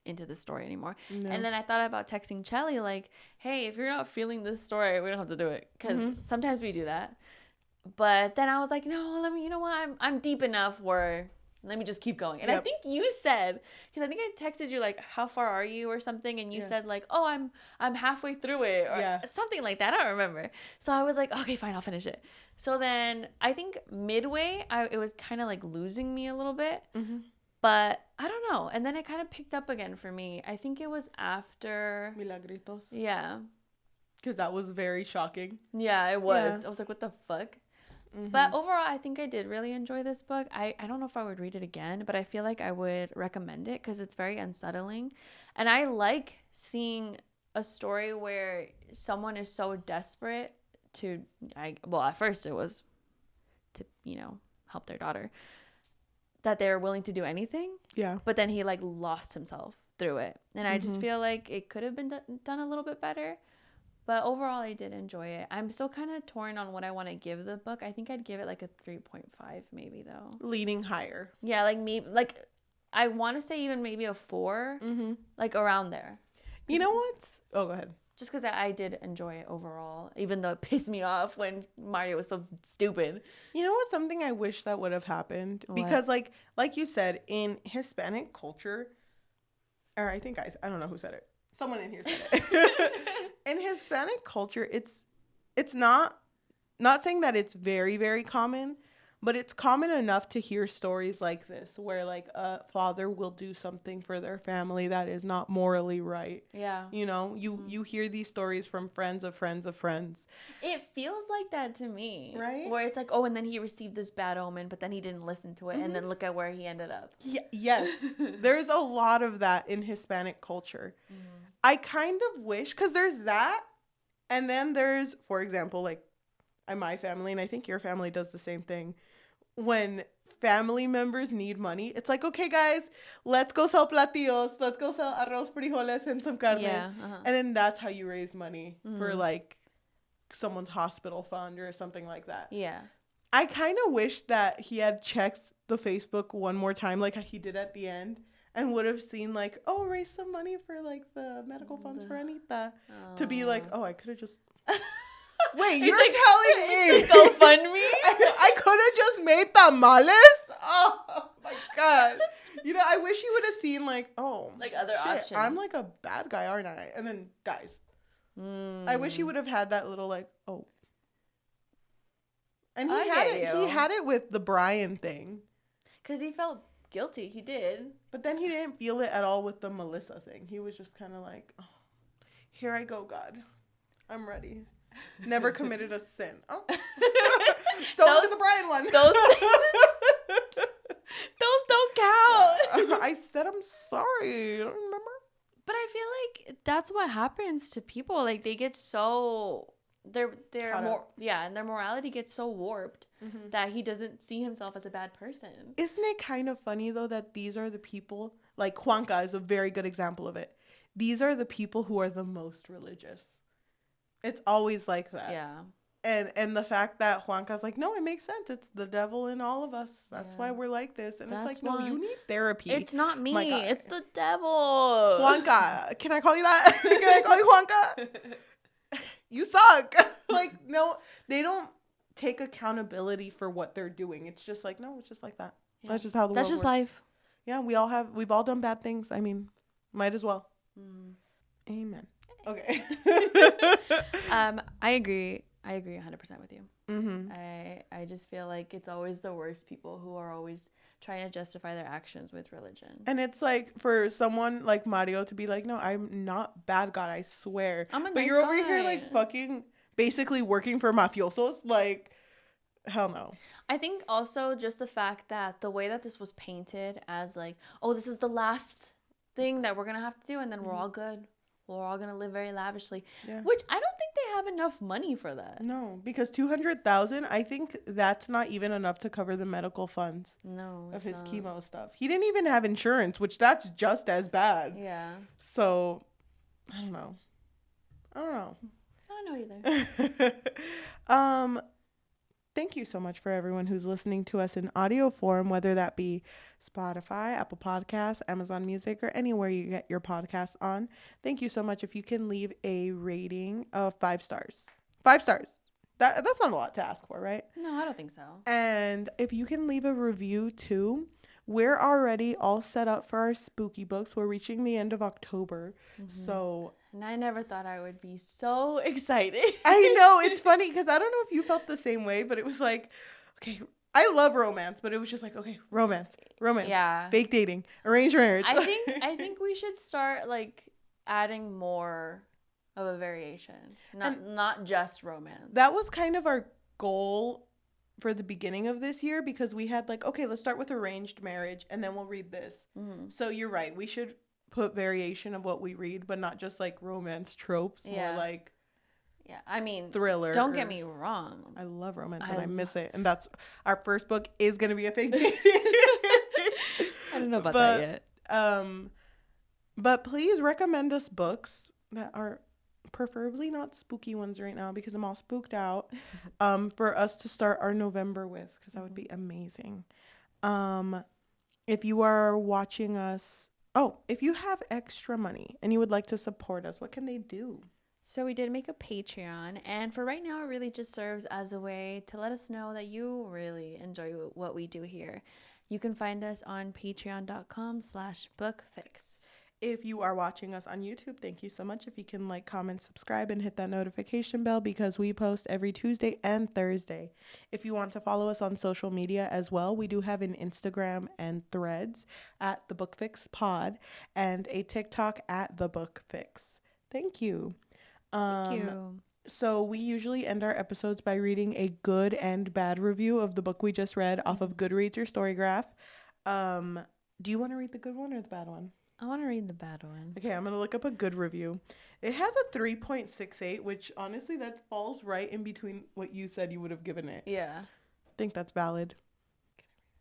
into the story anymore. No. And then I thought about texting Cheli, like, hey, if you're not feeling this story, we don't have to do it. Because sometimes we do that. But then I was like, no, you know what? I'm deep enough where let me just keep going. And I think you said, because I think I texted you, like, how far are you or something? And you said, like, oh, I'm halfway through it or something like that. I don't remember. So I was like, okay, fine, I'll finish it. So then I think midway, it was kind of like losing me a little bit. But I don't know. And then it kind of picked up again for me. I think it was after Milagritos. Yeah. Because that was very shocking. Yeah, it was. Yeah. I was like, what the fuck? But overall, I think I did really enjoy this book. I don't know if I would read it again, but I feel like I would recommend it because it's very unsettling. And I like seeing a story where someone is so desperate to, at first it was to, help their daughter, that they're willing to do anything. Yeah. But then he, like, lost himself through it. And I just feel like it could have been done a little bit better. But overall, I did enjoy it. I'm still kind of torn on what I want to give the book. I think I'd give it like a 3.5 maybe, though. Leaning higher. Yeah, like maybe, like, I want to say even maybe a 4, like around there. You know what? Oh, go ahead. Just because I did enjoy it overall, even though it pissed me off when Mario was so stupid. You know what's something I wish that would have happened? What? Because like you said, in Hispanic culture, or I think I don't know who said it. Someone in here said it. In Hispanic culture, it's not saying that it's very, very common, but it's common enough to hear stories like this where, like, a father will do something for their family that is not morally right. Yeah. You hear these stories from friends of friends of friends. It feels like that to me. Right? Where it's like, oh, and then he received this bad omen, but then he didn't listen to it, and then look at where he ended up. Yes. There's a lot of that in Hispanic culture. I kind of wish, because there's that, and then there's, for example, like, my family, and I think your family does the same thing. When family members need money, it's like, okay, guys, let's go sell platillos, let's go sell arroz, frijoles, and some carne. Yeah, and then that's how you raise money for, like, someone's hospital fund or something like that. Yeah. I kind of wish that he had checked the Facebook one more time, like he did at the end, and would have seen, like, oh, raise some money for, like, the medical funds for Anita. To be like, oh, I could have just... Wait, you're like, telling me? It's a GoFundMe? I could have just made tamales? Oh, my God. I wish you would have seen, like, oh, like, other options. I'm, like, a bad guy, aren't I? And then dies. I wish he would have had that little, like, oh. And he had it with the Brian thing. Because he felt guilty. He did. But then he didn't feel it at all with the Melissa thing. He was just kind of like, oh, here I go, God. I'm ready. Never committed a sin. Oh. Don't look at the Brian one. Those don't count. I said I'm sorry. I don't remember. But I feel like that's what happens to people. Like, they get so... and their morality gets so warped that he doesn't see himself as a bad person. Isn't it kind of funny, though, that these are the people, like Juanca is a very good example of it. These are the people who are the most religious. It's always like that. Yeah. And the fact that Juanca's like, no, it makes sense. It's the devil in all of us. That's why we're like this. And it's like, no, you need therapy. It's not me. It's the devil. Juanca. Can I call you that? Can I call you Juanca? You suck. Like, no, they don't take accountability for what they're doing. It's just like, no, it's just like that. Yeah. That's just how the world works. That's just life. Yeah, we've all done bad things. I mean, might as well. Amen. Okay. I agree 100% with you. I just feel like it's always the worst people who are always trying to justify their actions with religion. And it's like for someone like Mario to be like, no, I'm not bad God, I swear. I'm a but nice you're over guy. here like fucking basically working for mafiosos. Like, hell no. I think also just the fact that the way that this was painted as like, oh, this is the last thing that we're going to have to do and then we're all good. We're all going to live very lavishly. Yeah. Which I don't think they have enough money for that. No, because $200,000, I think that's not even enough to cover the medical funds. No, of his chemo stuff. He didn't even have insurance, which that's just as bad. Yeah. So, I don't know. I don't know either. Thank you so much for everyone who's listening to us in audio form, whether that be Spotify, Apple Podcasts, Amazon Music, or anywhere you get your podcasts on. Thank you so much. If you can leave a rating of 5 stars. 5 stars. That's not a lot to ask for, right? No, I don't think so. And if you can leave a review too. We're already all set up for our spooky books. We're reaching the end of October. So... And I never thought I would be so excited. I know. It's funny because I don't know if you felt the same way, but it was like, okay, I love romance, but it was just like, okay, romance, yeah, fake dating, arranged marriage. I think we should start like adding more of a variation, not just romance. That was kind of our goal for the beginning of this year because we had like, okay, let's start with arranged marriage and then we'll read this. So you're right. We should put variation of what we read, but not just like romance tropes, more like I mean thriller. Don't get me wrong. I love romance and I miss it. And that's our first book is gonna be a fake dating. I don't know about that yet. But please recommend us books that are preferably not spooky ones right now because I'm all spooked out. For us to start our November with, because that would be amazing. If you are watching us, if you have extra money and you would like to support us, what can they do? So we did make a Patreon, and for right now, it really just serves as a way to let us know that you really enjoy what we do here. You can find us on patreon.com/bookfix. If you are watching us on YouTube, thank you so much. If you can like, comment, subscribe, and hit that notification bell because we post every Tuesday and Thursday. If you want to follow us on social media as well, we do have an Instagram and Threads at The Book Fix Pod and a TikTok at The Book Fix. Thank you. Thank you. So we usually end our episodes by reading a good and bad review of the book we just read off of Goodreads or Storygraph. Do you want to read the good one or the bad one? I want to read the bad one. Okay, I'm going to look up a good review. It has a 3.68, which honestly, that falls right in between what you said you would have given it. Yeah. I think that's valid.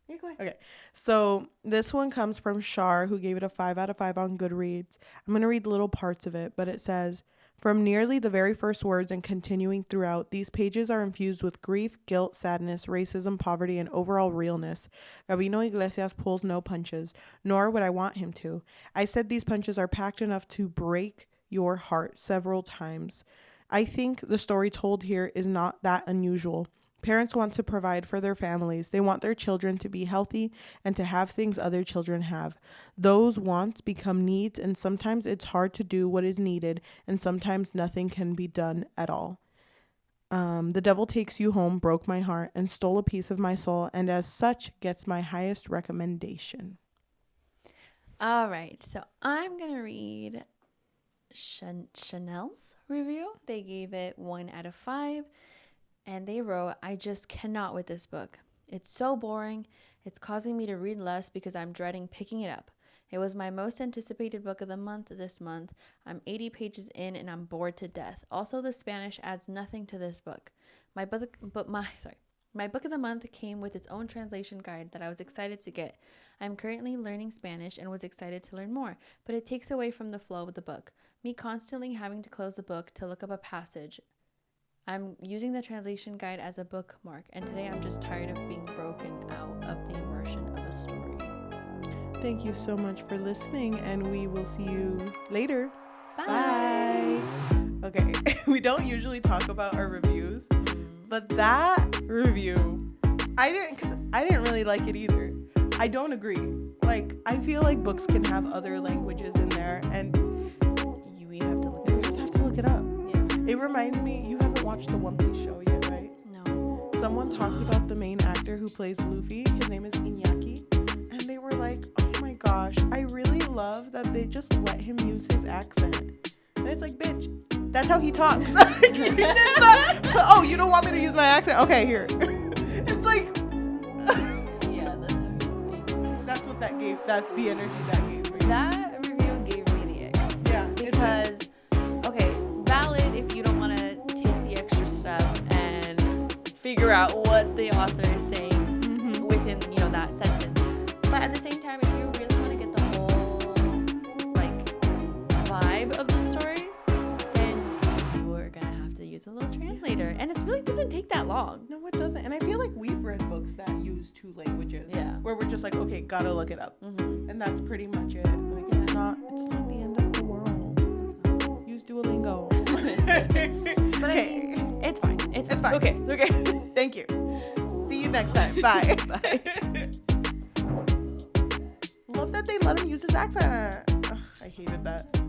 Yeah, go ahead. Okay, so this one comes from Shar, who gave it a 5 out of 5 on Goodreads. I'm going to read little parts of it, but it says, from nearly the very first words and continuing throughout, these pages are infused with grief, guilt, sadness, racism, poverty, and overall realness. Gabino Iglesias pulls no punches, nor would I want him to. I said these punches are packed enough to break your heart several times. I think the story told here is not that unusual. Parents want to provide for their families. They want their children to be healthy and to have things other children have. Those wants become needs, and sometimes it's hard to do what is needed, and sometimes nothing can be done at all. The devil takes you home broke my heart and stole a piece of my soul, and as such gets my highest recommendation. All right, so I'm going to read Chanel's review. They gave it 1 out of 5. And they wrote, I just cannot with this book. It's so boring. It's causing me to read less because I'm dreading picking it up. It was my most anticipated book of the month this month. I'm 80 pages in and I'm bored to death. Also, the Spanish adds nothing to this book. My book of the month came with its own translation guide that I was excited to get. I'm currently learning Spanish and was excited to learn more, but it takes away from the flow of the book. Me constantly having to close the book to look up a passage. I'm using the translation guide as a bookmark, and today I'm just tired of being broken out of the immersion of a story. Thank you so much for listening, and we will see you later. Bye. Okay, we don't usually talk about our reviews, but that review, I didn't really like it either. I don't agree. Like, I feel like books can have other languages in there, and we have to look it up. You just have to look it up. It reminds me, you haven't watched the One Piece show yet, right? No. someone talked about the main actor who plays Luffy. His name is Iñaki. And they were like, oh my gosh, I really love that they just let him use his accent. And it's like, bitch, that's how he talks. Oh, you don't want me to use my accent? Okay, here. It's like... Yeah, that's how he speaks. That's what that gave. That's the energy that gave me. That review gave me the ick. Yeah. Because, okay, valid if you don't want to take the extra step and figure out what the author is saying within, that sentence. But at the same time, if you really want to get the whole, vibe of the story, then you are going to have to use a little translator. And it really doesn't take that long. No, it doesn't. And I feel like we've read books that use 2 languages. Yeah. Where we're just like, okay, gotta look it up. And that's pretty much it. Like, it's not the end of the world. Use Duolingo. But okay. It's fine. It's fine. Okay. Okay. Thank you. See you next time. Bye. Bye. Love that they let him use his accent. Ugh, I hated that.